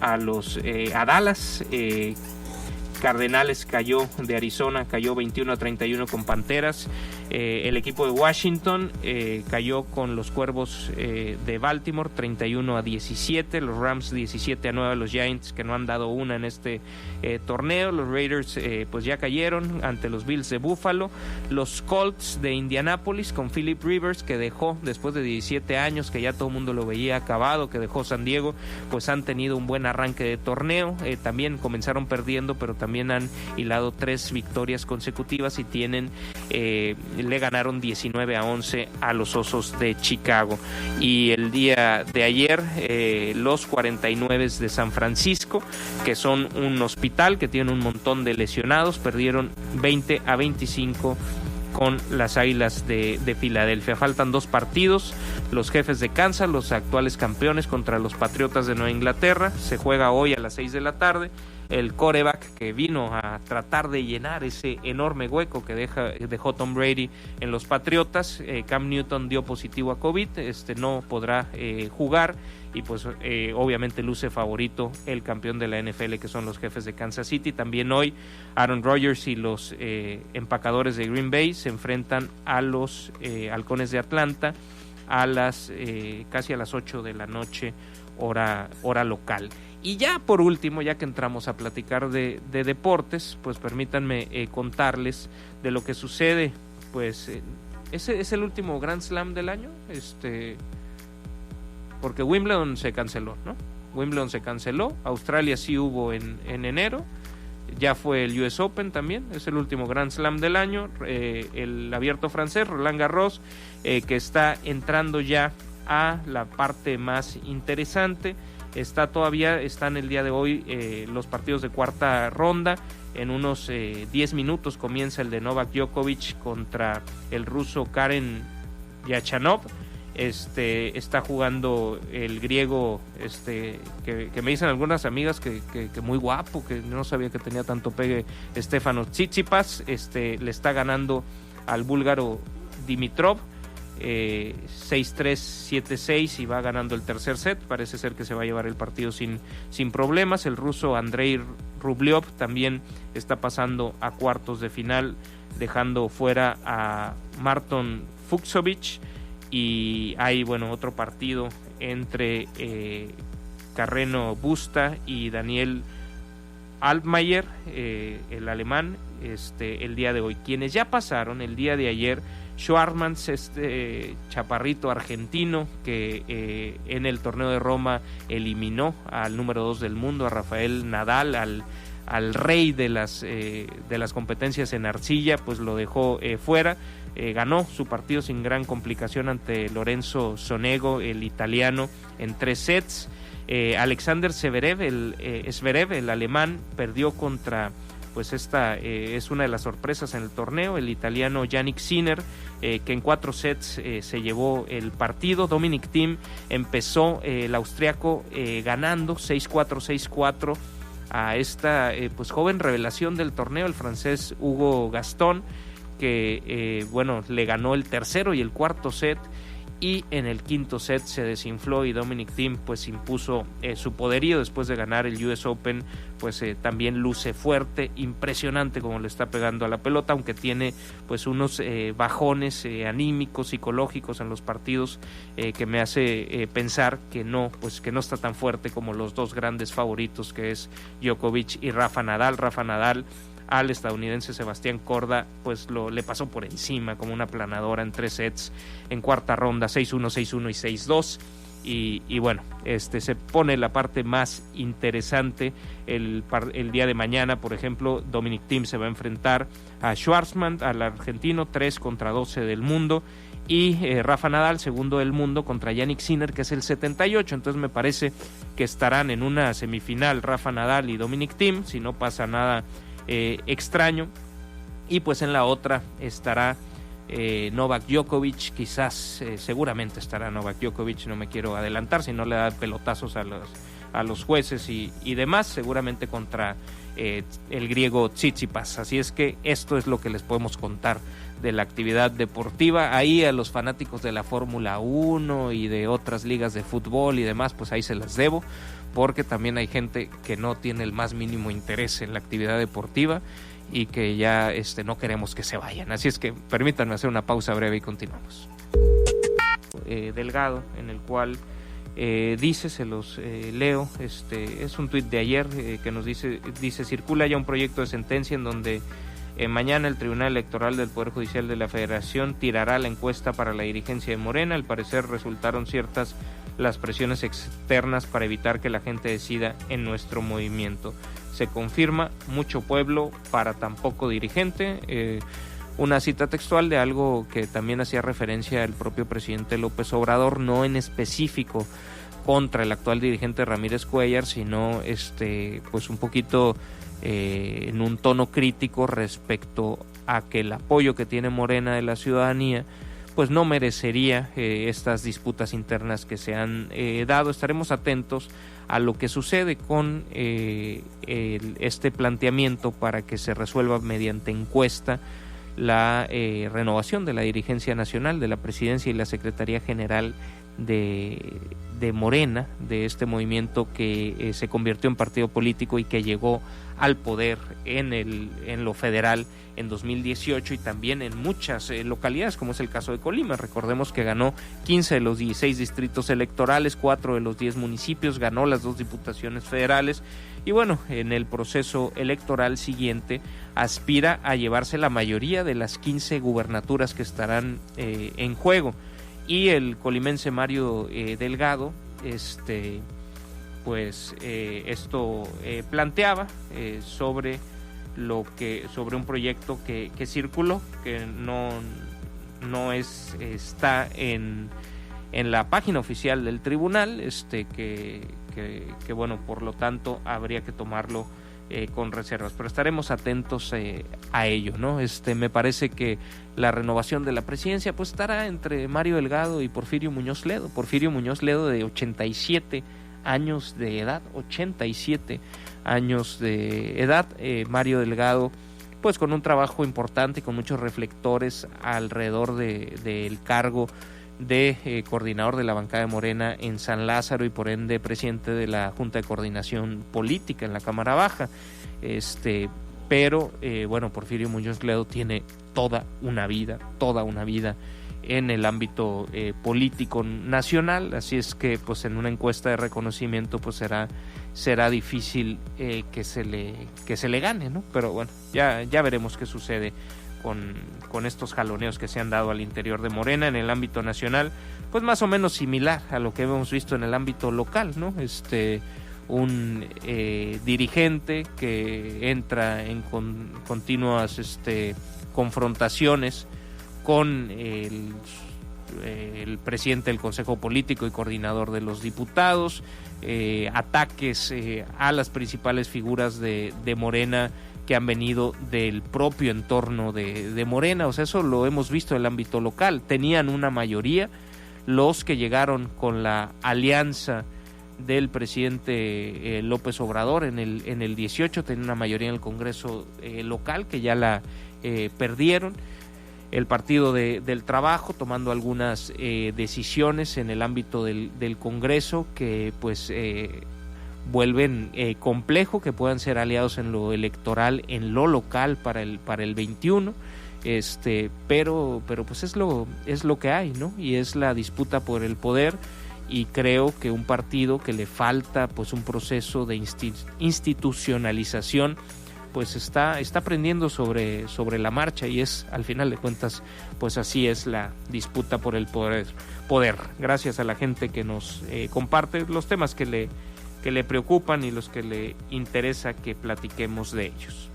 a Dallas. Cardenales de Arizona cayó 21-31 con Panteras. El equipo de Washington cayó con los Cuervos de Baltimore 31-17. Los Rams 17-9 a los Giants, que no han dado una en este torneo. Los Raiders pues ya cayeron ante los Bills de Buffalo. Los Colts de Indianapolis con Philip Rivers, que dejó después de 17 años, que ya todo el mundo lo veía acabado, que dejó San Diego, pues han tenido un buen arranque de torneo. También comenzaron perdiendo, pero también han hilado 3 victorias consecutivas y le ganaron 19-11 a los Osos de Chicago. Y el día de ayer los 49 de San Francisco, que son un hospital que tiene un montón de lesionados, perdieron 20-25 con las Águilas de Filadelfia. Faltan 2 partidos. Los Jefes de Kansas, los actuales campeones, contra los Patriotas de Nueva Inglaterra. Se juega hoy a las 6 de la tarde. El quarterback que vino a tratar de llenar ese enorme hueco que dejó Tom Brady en los Patriotas, Cam Newton dio positivo a COVID, no podrá jugar, y pues obviamente luce favorito el campeón de la NFL, que son los Jefes de Kansas City. También hoy Aaron Rodgers y los Empacadores de Green Bay se enfrentan a los Halcones de Atlanta casi a las 8 de la noche, hora local. Y ya por último, ya que entramos a platicar de deportes, pues permítanme contarles de lo que sucede. Pues ese es el último Grand Slam del año, porque Wimbledon se canceló, ¿no? Wimbledon se canceló, Australia sí hubo en enero, ya fue el US Open también, es el último Grand Slam del año. El abierto francés, Roland Garros, que está entrando ya a la parte más interesante. Están el día de hoy los partidos de cuarta ronda. En unos 10 minutos comienza el de Novak Djokovic contra el ruso Karen Khachanov. Está jugando el griego, que me dicen algunas amigas que muy guapo, que no sabía que tenía tanto pegue, Stefanos Tsitsipas. Le está ganando al búlgaro Dimitrov 6-3, 7-6, y va ganando el tercer set. Parece ser que se va a llevar el partido sin problemas. El ruso Andrei Rublev también está pasando a cuartos de final, dejando fuera a Marton Fucsovics. Y hay otro partido entre Carreno Busta y Daniel Altmaier, el alemán, el día de hoy. Quienes ya pasaron el día de ayer, Schwartzman, chaparrito argentino que en el torneo de Roma eliminó al número 2 del mundo, a Rafael Nadal, al rey de las competencias en arcilla, pues lo dejó fuera. Ganó su partido sin gran complicación ante Lorenzo Sonego, el italiano, en 3 sets. Alexander Zverev, el alemán, perdió contra, pues esta es una de las sorpresas en el torneo, el italiano Jannik Sinner, que en 4 sets se llevó el partido. Dominic Thiem empezó, el austriaco, ganando 6-4, 6-4 a esta pues joven revelación del torneo, el francés Hugo Gaston, que le ganó el tercero y el cuarto set, y en el quinto set se desinfló y Dominic Thiem pues impuso su poderío después de ganar el US Open. Pues también luce fuerte, impresionante como le está pegando a la pelota, aunque tiene pues unos bajones anímicos, psicológicos en los partidos, que me hace pensar que no está tan fuerte como los dos grandes favoritos, que es Djokovic y Rafa Nadal. Rafa Nadal al estadounidense Sebastián Corda pues le pasó por encima como una planadora en 3 sets en cuarta ronda, 6-1, 6-1 y 6-2. Y bueno, se pone la parte más interesante el día de mañana. Por ejemplo, Dominic Thiem se va a enfrentar a Schwartzman, al argentino, 3-12 del mundo, y Rafa Nadal, segundo del mundo, contra Jannik Sinner, que es el 78. Entonces me parece que estarán en una semifinal Rafa Nadal y Dominic Thiem, si no pasa nada extraño, y pues en la otra estará Novak Djokovic, quizás, seguramente estará Novak Djokovic, no me quiero adelantar, si no le da pelotazos a los jueces y demás, seguramente contra el griego Tsitsipas. Así es que esto es lo que les podemos contar de la actividad deportiva. Ahí a los fanáticos de la Fórmula 1 y de otras ligas de fútbol y demás, pues ahí se las debo, porque también hay gente que no tiene el más mínimo interés en la actividad deportiva y que ya no queremos que se vayan. Así es que permítanme hacer una pausa breve y continuamos. Delgado, en el cual dice, se los leo, es un tuit de ayer que nos dice: circula ya un proyecto de sentencia en donde mañana el Tribunal Electoral del Poder Judicial de la Federación tirará la encuesta para la dirigencia de Morena. Al parecer resultaron ciertas las presiones externas para evitar que la gente decida en nuestro movimiento. Se confirma mucho pueblo para tan poco dirigente. Una cita textual de algo que también hacía referencia el propio presidente López Obrador, no en específico contra el actual dirigente Ramírez Cuéllar, sino pues un poquito en un tono crítico respecto a que el apoyo que tiene Morena de la ciudadanía pues no merecería estas disputas internas que se han dado. Estaremos atentos a lo que sucede con este planteamiento para que se resuelva mediante encuesta la renovación de la dirigencia nacional, de la presidencia y la secretaría general de Morena, de este movimiento que se convirtió en partido político y que llegó al poder en lo federal en 2018 y también en muchas localidades, como es el caso de Colima. Recordemos que ganó 15 de los 16 distritos electorales, 4 de los 10 municipios, ganó las 2 diputaciones federales y bueno, en el proceso electoral siguiente aspira a llevarse la mayoría de las 15 gubernaturas que estarán en juego. Y el colimense Mario Delgado, esto planteaba sobre un proyecto que circuló, que no está en la página oficial del tribunal, que bueno, por lo tanto habría que tomarlo con reservas, pero estaremos atentos a ello, ¿no? Me parece que la renovación de la presidencia pues estará entre Mario Delgado y Porfirio Muñoz Ledo. Porfirio Muñoz Ledo, de 87 años de edad, 87 años de edad, Mario Delgado pues con un trabajo importante y con muchos reflectores alrededor del cargo de coordinador de la bancada de Morena en San Lázaro y por ende presidente de la Junta de Coordinación Política en la Cámara Baja, pero bueno, Porfirio Muñoz Ledo tiene toda una vida en el ámbito político nacional, así es que pues en una encuesta de reconocimiento pues será difícil que se le gane, ¿no? Pero bueno, ya veremos qué sucede con estos jaloneos que se han dado al interior de Morena. En el ámbito nacional, pues más o menos similar a lo que hemos visto en el ámbito local, ¿no? Un dirigente que entra en continuas confrontaciones con el presidente del Consejo Político y coordinador de los diputados, ataques a las principales figuras de Morena que han venido del propio entorno de Morena. O sea, eso lo hemos visto en el ámbito local. Tenían una mayoría los que llegaron con la alianza del presidente López Obrador en el 18, tenían una mayoría en el Congreso local que ya la perdieron. El Partido del Trabajo tomando algunas decisiones en el ámbito del Congreso que pues vuelven complejo que puedan ser aliados en lo electoral, en lo local para el 21, pero pues es lo que hay, ¿no? Y es la disputa por el poder, y creo que un partido que le falta pues un proceso de institucionalización pues está aprendiendo sobre la marcha, y es, al final de cuentas, pues así es la disputa por el poder. Gracias a la gente que nos comparte los temas que le preocupan y los que le interesa que platiquemos de ellos.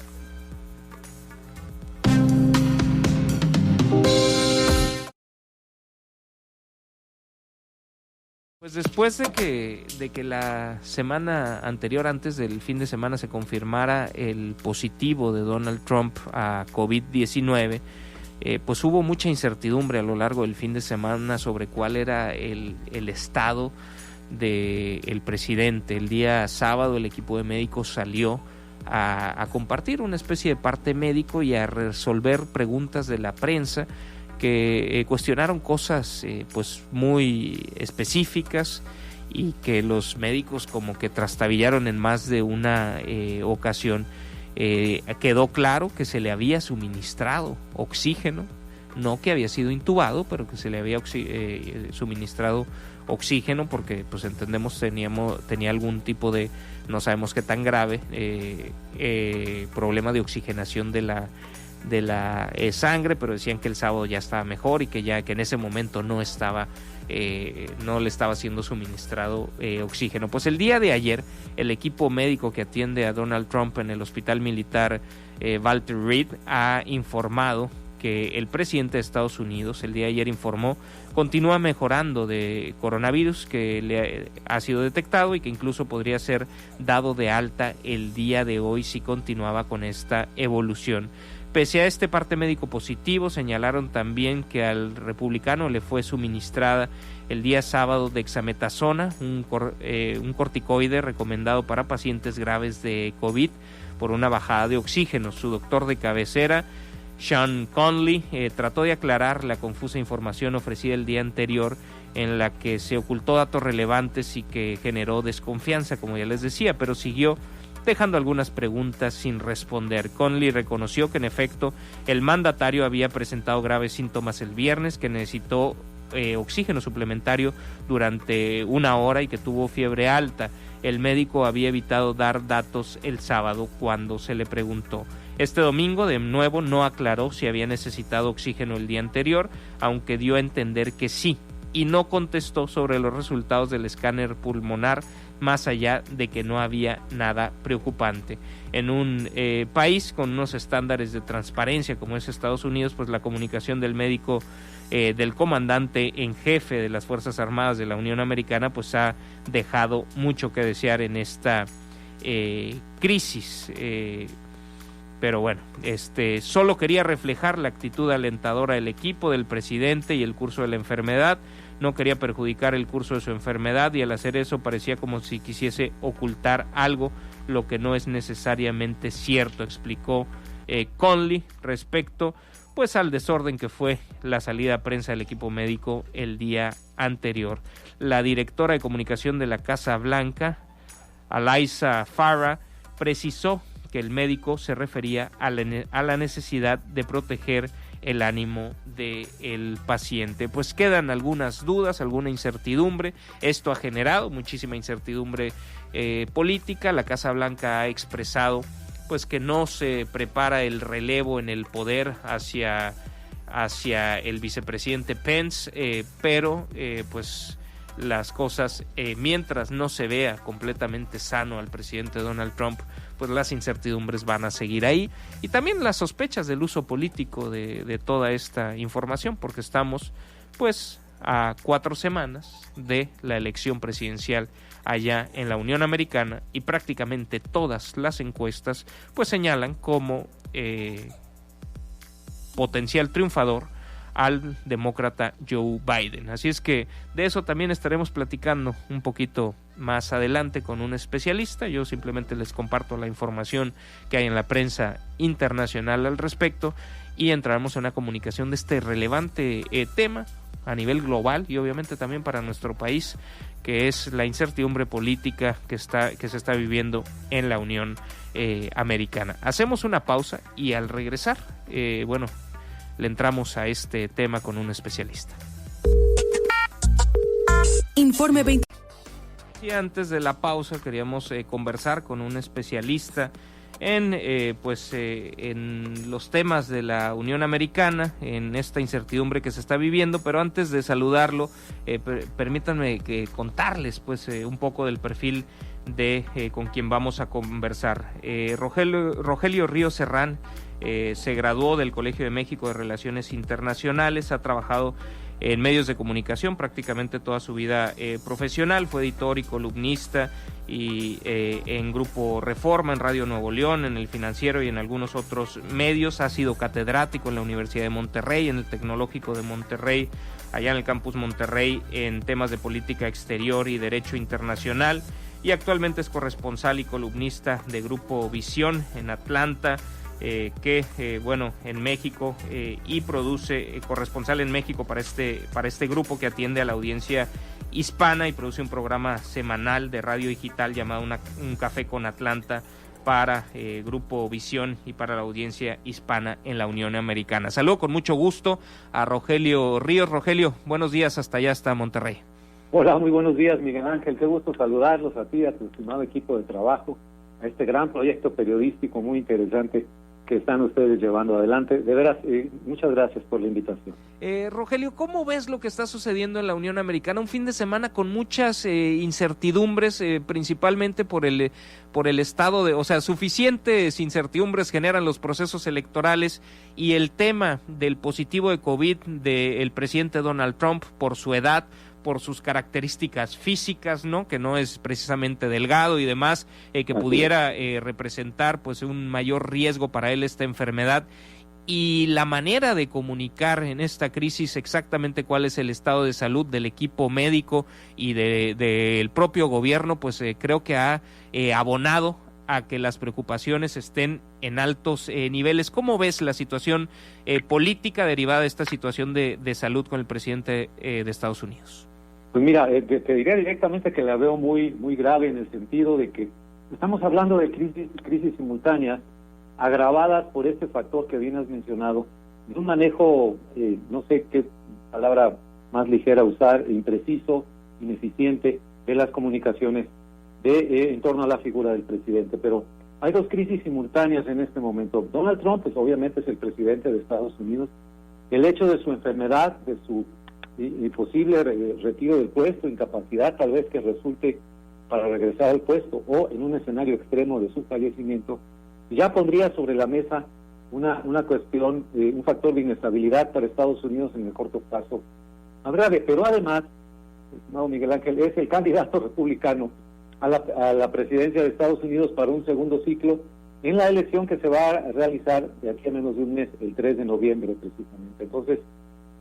Pues después de que la semana anterior, antes del fin de semana, se confirmara el positivo de Donald Trump a COVID-19, pues hubo mucha incertidumbre a lo largo del fin de semana sobre cuál era el estado del presidente. El día sábado el equipo de médicos salió a compartir una especie de parte médico y a resolver preguntas de la prensa que cuestionaron cosas pues muy específicas y que los médicos como que trastabillaron en más de una ocasión. Quedó claro que se le había suministrado oxígeno, no que había sido intubado, pero que se le había suministrado oxígeno, porque pues entendemos tenía algún tipo de, no sabemos qué tan grave, problema de oxigenación de la sangre, pero decían que el sábado ya estaba mejor y que en ese momento no le estaba siendo suministrado oxígeno. Pues el día de ayer el equipo médico que atiende a Donald Trump en el hospital militar Walter Reed ha informado que el presidente de Estados Unidos el día de ayer informó continúa mejorando de coronavirus que le ha sido detectado y que incluso podría ser dado de alta el día de hoy si continuaba con esta evolución. Pese a este parte médico positivo, señalaron también que al republicano le fue suministrada el día sábado dexametasona, un corticoide recomendado para pacientes graves de COVID por una bajada de oxígeno. Su doctor de cabecera, Sean Conley, trató de aclarar la confusa información ofrecida el día anterior, en la que se ocultó datos relevantes y que generó desconfianza, como ya les decía, pero siguió dejando algunas preguntas sin responder. Conley reconoció que en efecto el mandatario había presentado graves síntomas el viernes, que necesitó oxígeno suplementario durante una hora y que tuvo fiebre alta. El médico había evitado dar datos el sábado cuando se le preguntó. Este domingo de nuevo no aclaró si había necesitado oxígeno el día anterior, aunque dio a entender que sí, y no contestó sobre los resultados del escáner pulmonar, más allá de que no había nada preocupante. En un país con unos estándares de transparencia como es Estados Unidos, pues la comunicación del médico, del comandante en jefe de las Fuerzas Armadas de la Unión Americana, pues ha dejado mucho que desear en esta crisis. Pero bueno, solo quería reflejar la actitud alentadora del equipo, del presidente y el curso de la enfermedad. No quería perjudicar el curso de su enfermedad, y al hacer eso parecía como si quisiese ocultar algo, lo que no es necesariamente cierto, explicó Conley respecto pues al desorden que fue la salida a prensa del equipo médico el día anterior. La directora de comunicación de la Casa Blanca, Alyssa Farah, precisó que el médico se refería a la necesidad de proteger el ánimo del paciente. Pues quedan algunas dudas, alguna incertidumbre. Esto ha generado muchísima incertidumbre política. La Casa Blanca ha expresado pues que no se prepara el relevo en el poder hacia el vicepresidente Pence, pero pues las cosas, mientras no se vea completamente sano al presidente Donald Trump, pues las incertidumbres van a seguir ahí, y también las sospechas del uso político de toda esta información, porque estamos pues a 4 semanas de la elección presidencial allá en la Unión Americana, y prácticamente todas las encuestas pues señalan como potencial triunfador al demócrata Joe Biden. Así es que de eso también estaremos platicando un poquito más adelante con un especialista. Yo simplemente les comparto la información que hay en la prensa internacional al respecto, y entraremos en una comunicación de este relevante tema a nivel global y obviamente también para nuestro país, que es la incertidumbre política que se está viviendo en la Unión Americana. Hacemos una pausa y al regresar, le entramos a este tema con un especialista. Informe 20. Y antes de la pausa queríamos conversar con un especialista en los temas de la Unión Americana, en esta incertidumbre que se está viviendo, pero antes de saludarlo, permítanme contarles un poco del perfil de con quien vamos a conversar. Rogelio Ríos Serrán se graduó del Colegio de México de Relaciones Internacionales, ha trabajado en medios de comunicación prácticamente toda su vida profesional, fue editor y columnista y en Grupo Reforma, en Radio Nuevo León, en El Financiero y en algunos otros medios. Ha sido catedrático en la Universidad de Monterrey, en el Tecnológico de Monterrey, allá en el Campus Monterrey, en temas de política exterior y derecho internacional, y actualmente es corresponsal y columnista de Grupo Visión en Atlanta, en México, y produce corresponsal en México para este grupo que atiende a la audiencia hispana, y produce un programa semanal de radio digital llamado Un Café con Atlanta para Grupo Visión y para la audiencia hispana en la Unión Americana. Saludo con mucho gusto a Rogelio Ríos. Rogelio, buenos días hasta allá, hasta Monterrey. Hola, muy buenos días, Miguel Ángel. Qué gusto saludarlos a ti, a tu estimado equipo de trabajo, a este gran proyecto periodístico muy interesante que están ustedes llevando adelante. De veras, muchas gracias por la invitación. Rogelio, ¿cómo ves lo que está sucediendo en la Unión Americana? Un fin de semana con muchas incertidumbres, principalmente por el estado suficientes incertidumbres generan los procesos electorales, y el tema del positivo de COVID del presidente Donald Trump por su edad, por sus características físicas, ¿no? Que no es precisamente delgado y demás, que pudiera representar un mayor riesgo para él esta enfermedad, y la manera de comunicar en esta crisis exactamente cuál es el estado de salud del equipo médico y del propio gobierno, creo que ha abonado a que las preocupaciones estén en altos niveles. ¿Cómo ves la situación política derivada de esta situación de salud con el presidente de Estados Unidos? Pues mira, te diría directamente que la veo muy muy grave, en el sentido de que estamos hablando de crisis simultáneas agravadas por este factor que bien has mencionado, de un manejo, no sé qué palabra más ligera usar, impreciso, ineficiente de las comunicaciones en torno a la figura del presidente. Pero hay dos crisis simultáneas en este momento. Donald Trump, pues obviamente es el presidente de Estados Unidos. El hecho de su enfermedad, de su posible retiro del puesto, incapacidad tal vez que resulte para regresar al puesto, o en un escenario extremo de su fallecimiento, ya pondría sobre la mesa una cuestión, un factor de inestabilidad para Estados Unidos en el corto plazo más grave. Pero además, estimado Miguel Ángel, es el candidato republicano a la presidencia de Estados Unidos para un segundo ciclo en la elección que se va a realizar de aquí a menos de un mes, el 3 de noviembre precisamente. Entonces,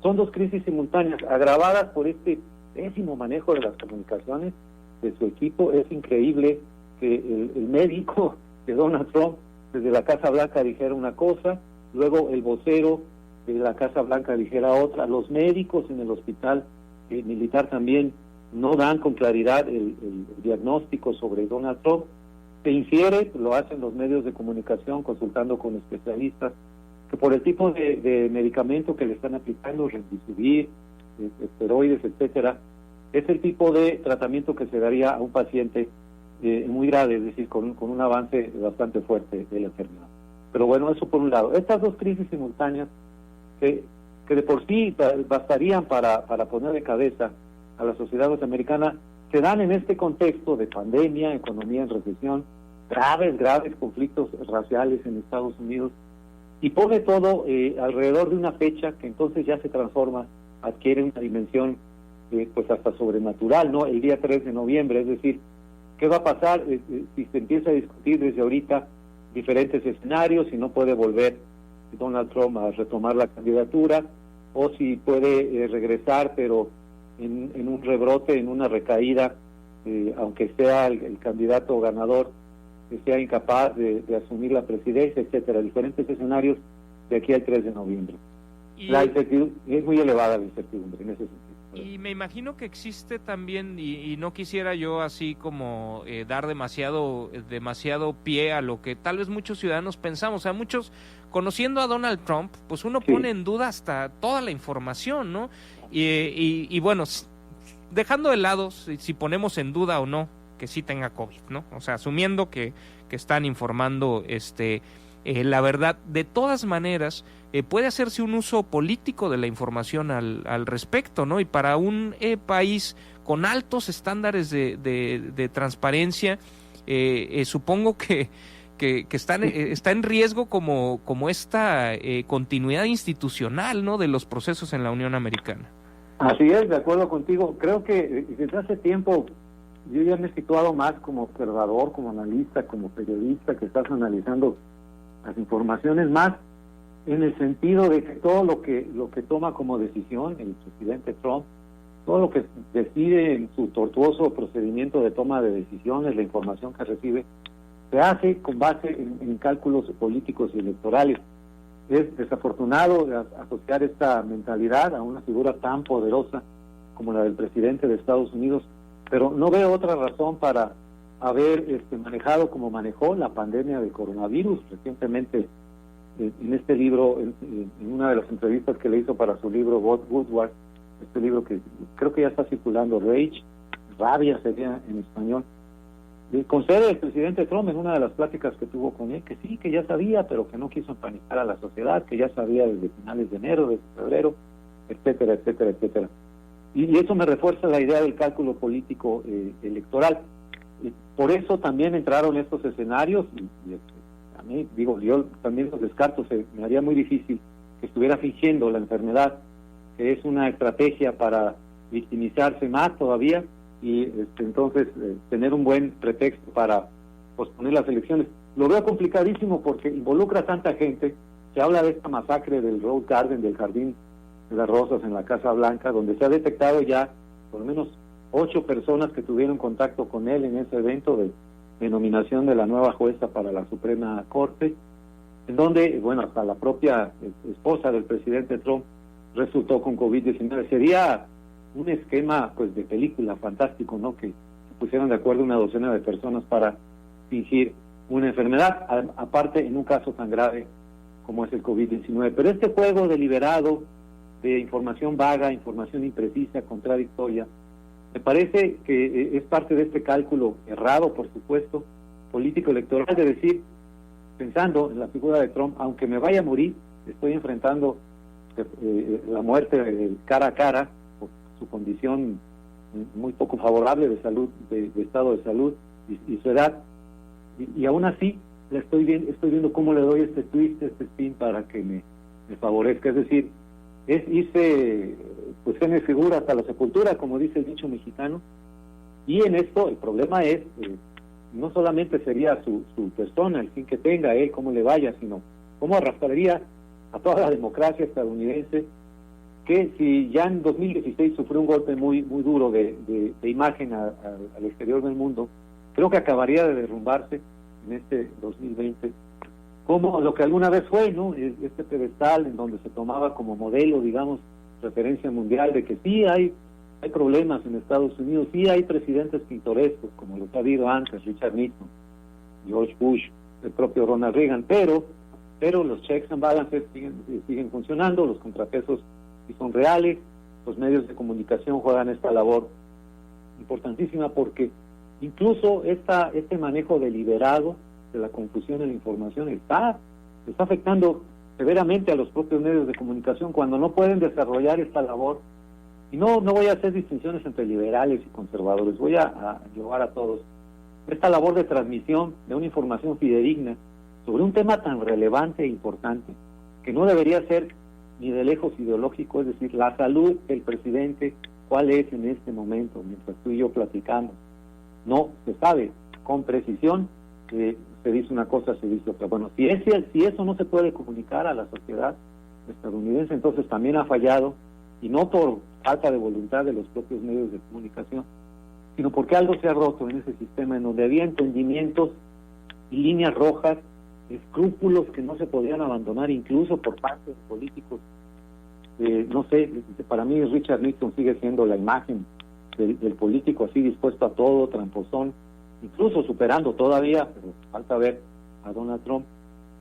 son dos crisis simultáneas agravadas por este pésimo manejo de las comunicaciones de su equipo. Es increíble que el médico de Donald Trump desde la Casa Blanca dijera una cosa, luego el vocero de la Casa Blanca dijera otra, los médicos en el hospital militar también no dan con claridad el diagnóstico sobre Donald Trump. Se infiere, lo hacen los medios de comunicación consultando con especialistas, que por el tipo de medicamento que le están aplicando, remdesivir, esteroides, etcétera, es el tipo de tratamiento que se daría a un paciente muy grave, es decir, con un avance bastante fuerte de la enfermedad. Pero bueno, eso por un lado. Estas dos crisis simultáneas que de por sí bastarían para poner de cabeza a la sociedad norteamericana, se dan en este contexto de pandemia, economía en recesión, graves conflictos raciales en Estados Unidos, y pone todo alrededor de una fecha que entonces ya se transforma, adquiere una dimensión pues hasta sobrenatural, ¿no? El día 3 de noviembre, es decir, ¿qué va a pasar si se empieza a discutir desde ahorita diferentes escenarios, si no puede volver Donald Trump a retomar la candidatura, o si puede regresar, pero en un rebrote, en una recaída, aunque sea el candidato ganador, que sea incapaz de asumir la presidencia, etcétera, diferentes escenarios de aquí al 3 de noviembre. La incertidumbre, es muy elevada la incertidumbre en ese sentido. Y me imagino que existe también, y no quisiera yo así como dar demasiado pie a lo que tal vez muchos ciudadanos pensamos, o sea, muchos, conociendo a Donald Trump, pues uno pone en duda hasta toda la información, ¿no? Y bueno, dejando de lado si ponemos en duda o no que sí tenga COVID, ¿no? O sea, asumiendo que están informando la verdad, de todas maneras puede hacerse un uso político de la información al respecto, ¿no? Y para un país con altos estándares de transparencia, supongo que está en riesgo como esta continuidad institucional, ¿no?, de los procesos en la Unión Americana. Así es, de acuerdo contigo. Creo que desde hace tiempo yo ya me he situado más como observador, como analista, como periodista, que estás analizando las informaciones más en el sentido de que todo lo que toma como decisión el presidente Trump, todo lo que decide en su tortuoso procedimiento de toma de decisiones, la información que recibe, se hace con base en cálculos políticos y electorales. Es desafortunado asociar esta mentalidad a una figura tan poderosa como la del presidente de Estados Unidos, pero no veo otra razón para haber manejado como manejó la pandemia del coronavirus. Recientemente, en este libro, en una de las entrevistas que le hizo para su libro Bob Woodward, este libro que creo que ya está circulando, Rage, Rabia sería en español, concede el presidente Trump en una de las pláticas que tuvo con él que sí, que ya sabía, pero que no quiso empanicar a la sociedad, que ya sabía desde finales de enero, desde febrero, etcétera, etcétera, etcétera. Y eso me refuerza la idea del cálculo político electoral. Por eso también entraron estos escenarios, y a mí, digo, yo también los descarto, me haría muy difícil que estuviera fingiendo la enfermedad, que es una estrategia para victimizarse más todavía, y entonces tener un buen pretexto para posponer las elecciones. Lo veo complicadísimo porque involucra a tanta gente. Se habla de esta masacre del Rose Garden, del Jardín de las Rosas en la Casa Blanca, donde se ha detectado ya por lo menos 8 personas que tuvieron contacto con él en ese evento de nominación de la nueva jueza para la Suprema Corte, en donde, bueno, hasta la propia esposa del presidente Trump resultó con COVID-19. Sería un esquema, pues, de película fantástico, ¿no?, que se pusieran de acuerdo una docena de personas para fingir una enfermedad, aparte en un caso tan grave como es el COVID-19. Pero este juego deliberado de información vaga, información imprecisa, contradictoria, me parece que es parte de este cálculo errado, por supuesto, político electoral, de decir, pensando en la figura de Trump, aunque me vaya a morir, estoy enfrentando la muerte cara a cara por su condición muy poco favorable de salud, de estado de salud y su edad, y aún así estoy viendo cómo le doy este twist, este spin para que me favorezca. Es decir, es irse, pues, en figura hasta la sepultura, como dice el dicho mexicano. Y en esto el problema es no solamente sería su persona, el fin que tenga, él, cómo le vaya, sino cómo arrastraría a toda la democracia estadounidense, que si ya en 2016 sufrió un golpe muy duro de imagen al exterior del mundo, creo que acabaría de derrumbarse en este 2020, como lo que alguna vez fue, ¿no?, este pedestal en donde se tomaba como modelo, digamos, referencia mundial de que sí hay problemas en Estados Unidos, sí hay presidentes pintorescos, como los ha habido antes, Richard Nixon, George Bush, el propio Ronald Reagan, pero pero los checks and balances siguen funcionando, los contrapesos sí son reales, los medios de comunicación juegan esta labor importantísima porque incluso este manejo deliberado de la confusión de la información está afectando severamente a los propios medios de comunicación cuando no pueden desarrollar esta labor. Y no voy a hacer distinciones entre liberales y conservadores, voy a llevar a todos esta labor de transmisión de una información fidedigna sobre un tema tan relevante e importante, que no debería ser ni de lejos ideológico, es decir, la salud del presidente, cuál es en este momento, mientras tú y yo platicamos. No se sabe con precisión, se dice una cosa, se dice otra. Bueno, si eso no se puede comunicar a la sociedad estadounidense, entonces también ha fallado, y no por falta de voluntad de los propios medios de comunicación, sino porque algo se ha roto en ese sistema en donde había entendimientos y líneas rojas, escrúpulos que no se podían abandonar incluso por parte de políticos. No sé, para mí Richard Nixon sigue siendo la imagen del político así dispuesto a todo, tramposón, incluso superando todavía, pero falta ver a Donald Trump.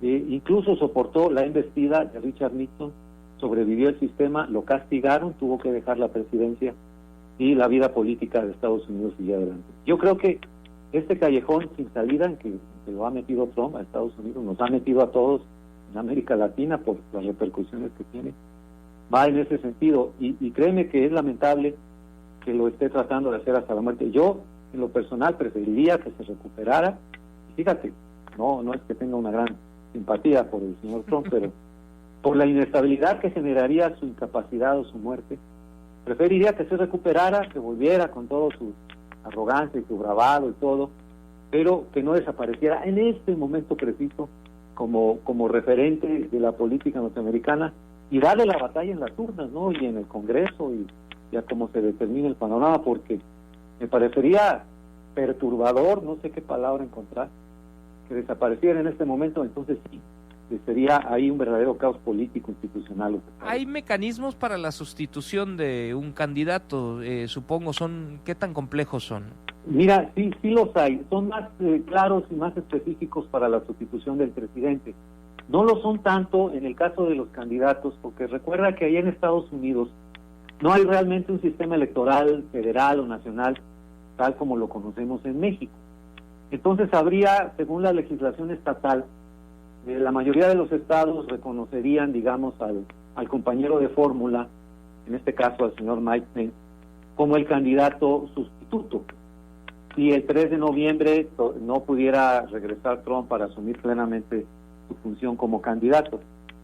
Incluso soportó la embestida de Richard Nixon, sobrevivió el sistema, lo castigaron, tuvo que dejar la presidencia y la vida política de Estados Unidos siguió adelante. Yo creo que este callejón sin salida en que lo ha metido Trump a Estados Unidos, nos ha metido a todos en América Latina por las repercusiones que tiene, va en ese sentido, y créeme que es lamentable que lo esté tratando de hacer hasta la muerte. Yo, en lo personal, preferiría que se recuperara. Fíjate, no es que tenga una gran simpatía por el señor Trump, pero por la inestabilidad que generaría su incapacidad o su muerte, preferiría que se recuperara, que volviera con todo su arrogancia y su bravado y todo, pero que no desapareciera en este momento preciso como referente de la política norteamericana y darle la batalla en las urnas, ¿no? Y en el Congreso y ya como se determine el panorama, porque me parecería perturbador, no sé qué palabra encontrar, que desapareciera en este momento. Entonces sí, sería ahí un verdadero caos político institucional. ¿Hay mecanismos para la sustitución de un candidato? Supongo, ¿qué tan complejos son? Mira, sí los hay, son más claros y más específicos para la sustitución del presidente. No lo son tanto en el caso de los candidatos, porque recuerda que allá en Estados Unidos no hay realmente un sistema electoral federal o nacional tal como lo conocemos en México. Entonces habría, según la legislación estatal, la mayoría de los estados reconocerían, digamos, al compañero de fórmula, en este caso al señor Mike Pence, como el candidato sustituto. Si el 3 de noviembre no pudiera regresar Trump para asumir plenamente su función como candidato.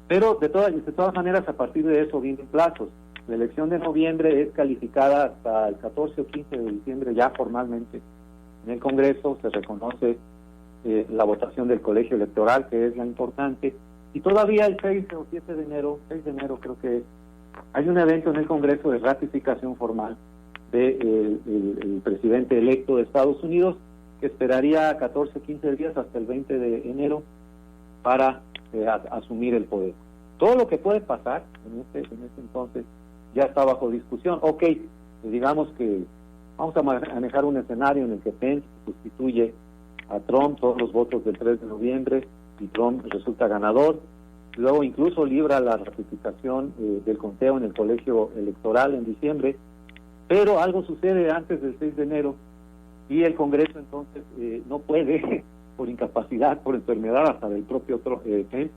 Pero de todas maneras, a partir de eso vienen plazos. La elección de noviembre es calificada hasta el 14 o 15 de diciembre ya formalmente. En el Congreso se reconoce la votación del colegio electoral, que es la importante, y todavía el 6 o 7 de enero, 6 de enero creo que es, hay un evento en el Congreso de ratificación formal del presidente electo de Estados Unidos, que esperaría 14 o 15 días hasta el 20 de enero para asumir el poder. Todo lo que puede pasar en este entonces ya está bajo discusión. Ok, digamos que vamos a manejar un escenario en el que Pence sustituye a Trump, todos los votos del 3 de noviembre, y Trump resulta ganador. Luego incluso libra la ratificación del conteo en el colegio electoral en diciembre, pero algo sucede antes del 6 de enero y el Congreso entonces no puede, por incapacidad, por enfermedad hasta del propio Pence,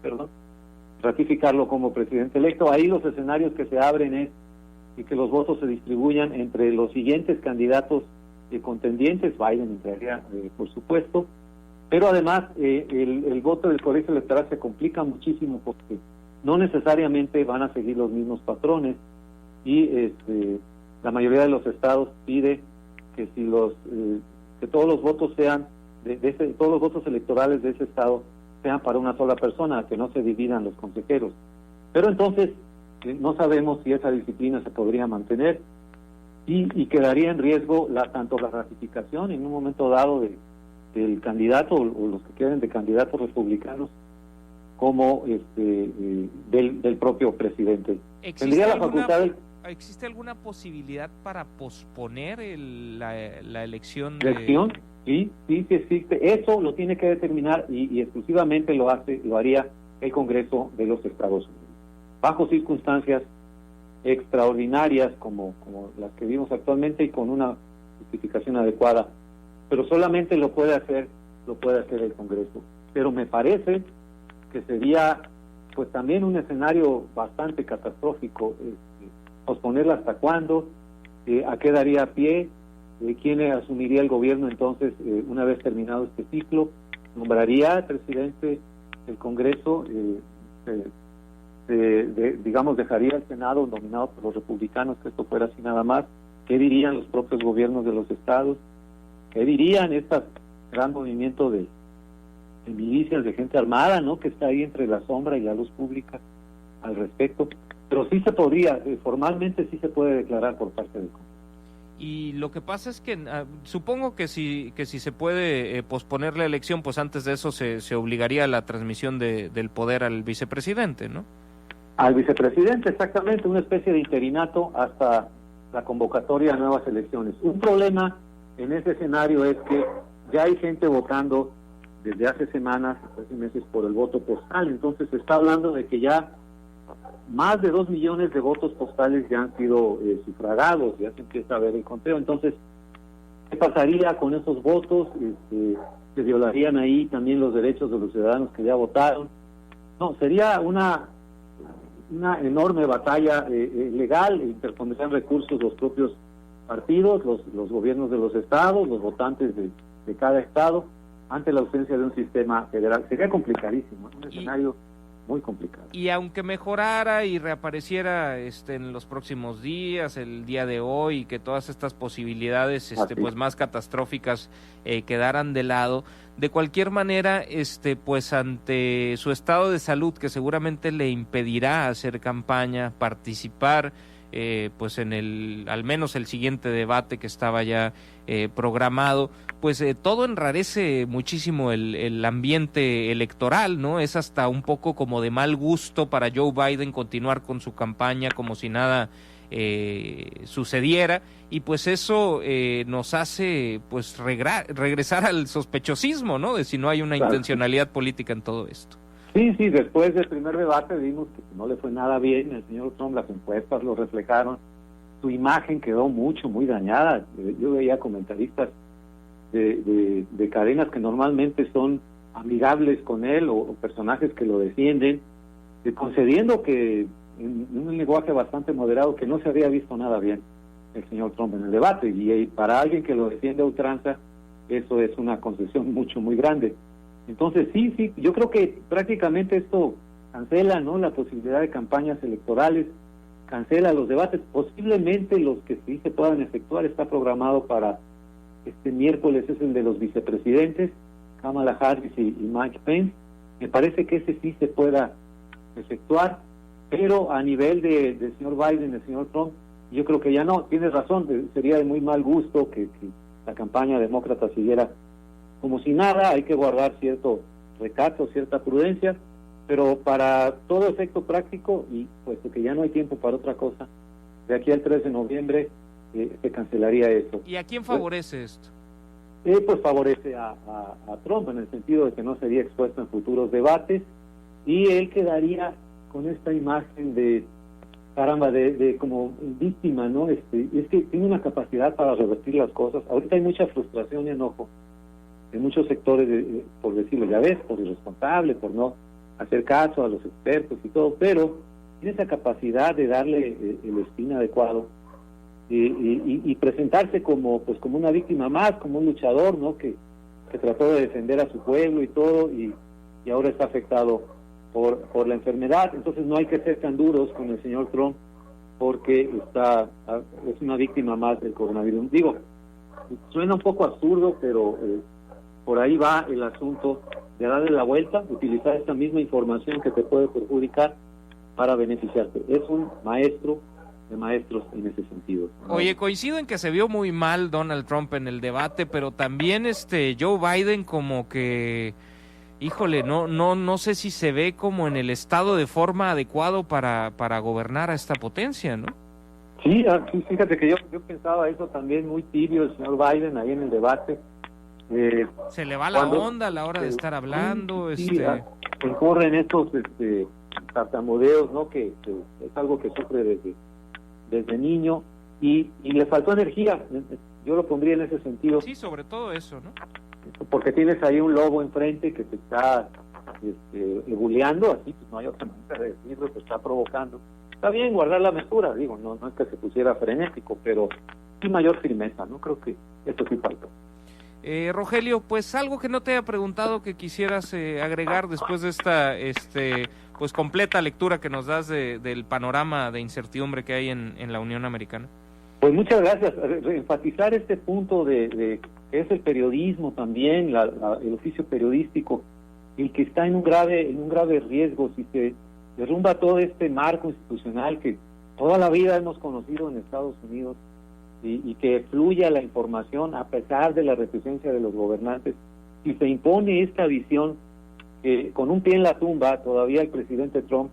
ratificarlo como presidente electo. Ahí los escenarios que se abren es que los votos se distribuyan entre los siguientes candidatos contendientes. Biden entraría, por supuesto, pero además el voto del colegio electoral se complica muchísimo porque no necesariamente van a seguir los mismos patrones y la mayoría de los estados pide que que todos los votos sean todos los votos electorales de ese estado sean para una sola persona, que no se dividan los consejeros. Pero entonces no sabemos si esa disciplina se podría mantener y quedaría en riesgo tanto la ratificación en un momento dado del candidato o los que queden de candidatos republicanos como del propio presidente. Tendría la facultad ¿Existe alguna posibilidad para posponer la elección? Sí existe. Eso lo tiene que determinar y exclusivamente lo haría el Congreso de los Estados Unidos. Bajo circunstancias extraordinarias como las que vimos actualmente y con una justificación adecuada, pero solamente lo puede hacer el Congreso. Pero me parece que sería pues también un escenario bastante catastrófico, posponerla hasta cuándo, a qué daría pie, quién asumiría el gobierno entonces una vez terminado este ciclo, nombraría al presidente del Congreso, digamos dejaría el Senado nominado por los republicanos, que esto fuera así nada más. ¿Qué dirían los propios gobiernos de los estados? ¿Qué dirían este gran movimiento de milicias, de gente armada, ¿no?, que está ahí entre la sombra y la luz pública al respecto? Pero sí se podría, formalmente sí se puede declarar por parte del Congreso. Y lo que pasa es que supongo que si se puede posponer la elección, pues antes de eso se obligaría a la transmisión del poder al vicepresidente, ¿no? Al vicepresidente, exactamente, una especie de interinato hasta la convocatoria a nuevas elecciones. Un problema en ese escenario es que ya hay gente votando desde hace semanas, hace meses, por el voto postal. Entonces se está hablando de que ya más de 2 millones de votos postales ya han sido sufragados, ya se empieza a ver el conteo. Entonces, ¿qué pasaría con esos votos? ¿Se violarían ahí también los derechos de los ciudadanos que ya votaron? No, sería una enorme batalla legal. Interpondrían recursos los propios partidos, los gobiernos de los estados, los votantes de cada estado, ante la ausencia de un sistema federal. Sería complicadísimo, un escenario muy complicado. Y aunque mejorara y reapareciera en los próximos días, el día de hoy, que todas estas posibilidades pues más catastróficas quedaran de lado, de cualquier manera, pues ante su estado de salud, que seguramente le impedirá hacer campaña, participar pues en al menos el siguiente debate que estaba ya programado, pues todo enrarece muchísimo el ambiente electoral, ¿no? Es hasta un poco como de mal gusto para Joe Biden continuar con su campaña como si nada sucediera, y pues eso nos hace pues regresar al sospechosismo, ¿no?, de si no hay una intencionalidad política en todo esto. Sí, después del primer debate vimos que no le fue nada bien al señor Trump, las encuestas lo reflejaron, su imagen quedó muy dañada. Yo veía comentaristas de cadenas que normalmente son amigables con él o personajes que lo defienden, concediendo que en un lenguaje bastante moderado que no se había visto nada bien el señor Trump en el debate, y para alguien que lo defiende a ultranza, eso es una concesión muy grande. Entonces sí, yo creo que prácticamente esto cancela, ¿no?, la posibilidad de campañas electorales, cancela los debates. Posiblemente los que sí se puedan efectuar está programado para este miércoles, es el de los vicepresidentes, Kamala Harris y Mike Pence. Me parece que ese sí se pueda efectuar, pero a nivel del señor Biden, del señor Trump, yo creo que ya no. Tienes razón, sería de muy mal gusto que la campaña demócrata siguiera como si nada. Hay que guardar cierto recato, cierta prudencia, pero para todo efecto práctico, y puesto que ya no hay tiempo para otra cosa, de aquí al 3 de noviembre se cancelaría esto. ¿Y a quién favorece esto? Pues favorece a Trump, en el sentido de que no sería expuesto en futuros debates, y él quedaría con esta imagen de como víctima, ¿no? Es que tiene una capacidad para revertir las cosas. Ahorita hay mucha frustración y enojo en muchos sectores, por decirlo, ya ves, por irresponsable, por no hacer caso a los expertos y todo, pero tiene esa capacidad de darle el spin adecuado y presentarse como una víctima más, como un luchador, ¿no?, que trató de defender a su pueblo y todo, y ahora está afectado por la enfermedad. Entonces no hay que ser tan duros con el señor Trump, porque es una víctima más del coronavirus. Digo, suena un poco absurdo, pero por ahí va el asunto de darle la vuelta, utilizar esta misma información que te puede perjudicar para beneficiarte. Es un maestro de maestros en ese sentido, ¿no? Oye, coincido en que se vio muy mal Donald Trump en el debate, pero también Joe Biden como que, híjole, no sé si se ve como en el estado de forma adecuado para gobernar a esta potencia, ¿no? Sí, fíjate que yo pensaba eso también, muy tibio el señor Biden ahí en el debate. Se le va la onda a la hora de estar hablando. Sí, incurre en estos tartamudeos, ¿no? Que es algo que sufre desde niño y le faltó energía. Yo lo pondría en ese sentido. Sí, sobre todo eso, ¿no? Porque tienes ahí un lobo enfrente que te está buleando, así pues no hay otra manera de decirlo, te está provocando. Está bien guardar la mesura, digo, no es que se pusiera frenético, pero sí mayor firmeza, ¿no? Creo que esto sí faltó. Rogelio, pues algo que no te haya preguntado que quisieras agregar después de esta pues completa lectura que nos das del panorama de incertidumbre que hay en la Unión Americana. Pues muchas gracias. Enfatizar este punto de que es el periodismo también, el oficio periodístico, el que está en un grave riesgo si se derrumba todo este marco institucional que toda la vida hemos conocido en Estados Unidos y que fluya la información a pesar de la reticencia de los gobernantes. Si se impone esta visión con un pie en la tumba, todavía el presidente Trump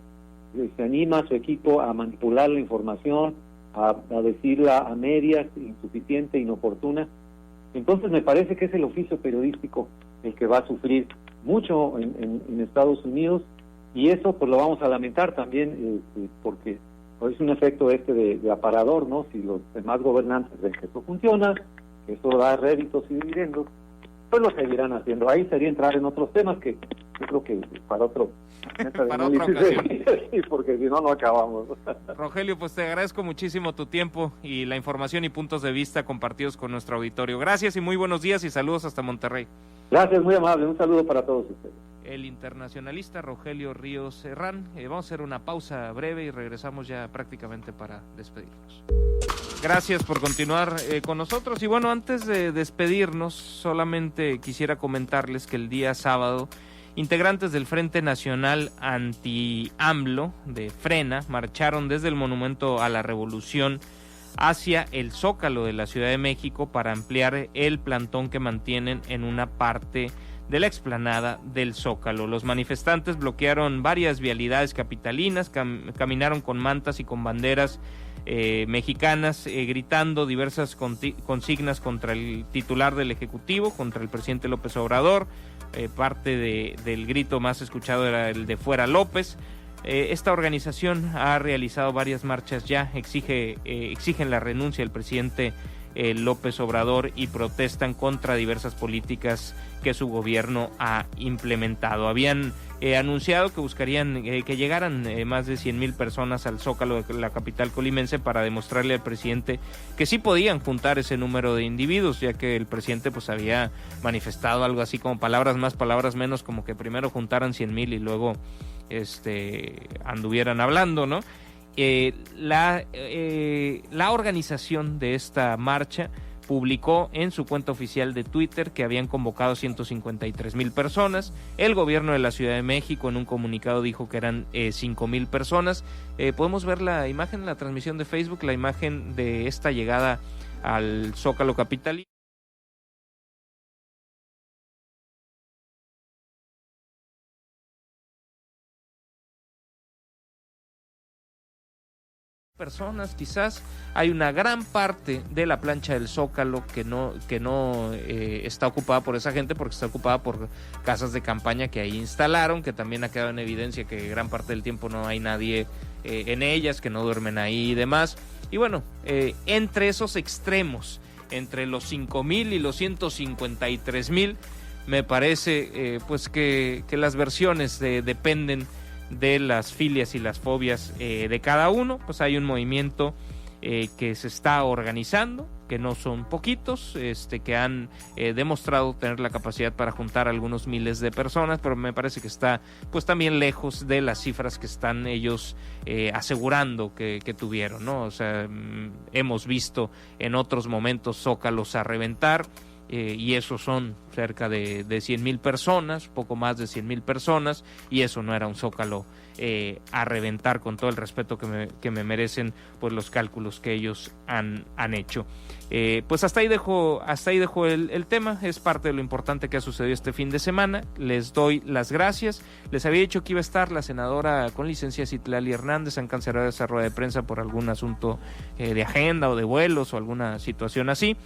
se anima a su equipo a manipular la información, a decirla a medias, insuficiente, inoportuna. Entonces me parece que es el oficio periodístico el que va a sufrir mucho en Estados Unidos, y eso pues lo vamos a lamentar también, porque es un efecto de aparador, ¿no? Si los demás gobernantes ven que esto funciona, que esto da réditos y dividendos, pues lo seguirán haciendo. Ahí sería entrar en otros temas que yo creo que para otro para otra ocasión. Sí, porque si no acabamos. Rogelio, pues te agradezco muchísimo tu tiempo y la información y puntos de vista compartidos con nuestro auditorio. Gracias y muy buenos días y saludos hasta Monterrey. Gracias, muy amable. Un saludo para todos ustedes. El internacionalista Rogelio Ríos Herrán. Vamos a hacer una pausa breve y regresamos ya prácticamente para despedirnos. Gracias por continuar con nosotros. Y bueno, antes de despedirnos, solamente quisiera comentarles que el día sábado, integrantes del Frente Nacional Anti-AMLO de Frena marcharon desde el Monumento a la Revolución hacia el Zócalo de la Ciudad de México para ampliar el plantón que mantienen en una parte de la explanada del Zócalo. Los manifestantes bloquearon varias vialidades capitalinas, caminaron con mantas y con banderas mexicanas, gritando diversas consignas contra el titular del Ejecutivo, contra el presidente López Obrador. Parte del grito más escuchado era el de "Fuera López". Esta organización ha realizado varias marchas ya, exigen la renuncia del presidente López Obrador y protestan contra diversas políticas que su gobierno ha implementado. Habían anunciado que buscarían que llegaran más de 100,000 personas al Zócalo de la capital colimense para demostrarle al presidente que sí podían juntar ese número de individuos, ya que el presidente pues había manifestado algo así como palabras más, palabras menos, como que primero juntaran 100,000 y luego anduvieran hablando, ¿no? La organización de esta marcha publicó en su cuenta oficial de Twitter que habían convocado 153,000 personas. El gobierno de la Ciudad de México en un comunicado dijo que eran 5,000 personas. Podemos ver la imagen en la transmisión de Facebook, la imagen de esta llegada al Zócalo capitalino. Personas, quizás hay una gran parte de la plancha del Zócalo que no está ocupada por esa gente, porque está ocupada por casas de campaña que ahí instalaron, que también ha quedado en evidencia que gran parte del tiempo no hay nadie en ellas, que no duermen ahí y demás. Y bueno, entre esos extremos, entre los 5,000 y los 153,000, me parece pues que las versiones dependen de las filias y las fobias de cada uno. Pues hay un movimiento que se está organizando, que no son poquitos, que han demostrado tener la capacidad para juntar algunos miles de personas, pero me parece que está pues también lejos de las cifras que están ellos asegurando que tuvieron, ¿no? O sea, hemos visto en otros momentos zócalos a reventar, y eso son cerca de 100,000 personas, poco más de 100,000 personas, y eso no era un zócalo a reventar, con todo el respeto que me merecen pues los cálculos que ellos han hecho. Pues hasta ahí dejo el tema. Es parte de lo importante que ha sucedido este fin de semana. Les doy las gracias. Les había dicho que iba a estar la senadora con licencia Citlali Hernández. Han cancelado esa rueda de prensa por algún asunto de agenda o de vuelos o alguna situación así.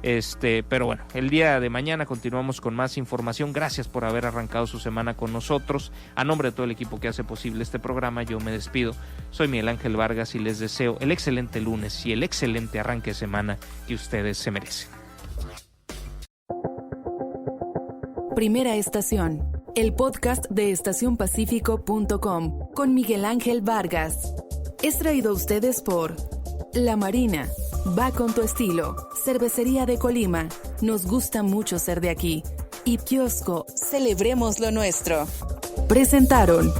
Pero bueno, el día de mañana continuamos con más información. Gracias por haber arrancado su semana con nosotros. A nombre de todo el equipo que hace posible este programa, yo me despido. Soy Miguel Ángel Vargas y les deseo el excelente lunes y el excelente arranque de semana que ustedes se merecen. Primera Estación, el podcast de estacionpacífico.com con Miguel Ángel Vargas. Es traído a ustedes por La Marina. Va con tu estilo. Cervecería de Colima. Nos gusta mucho ser de aquí. Y Kiosco. Celebremos lo nuestro. Presentaron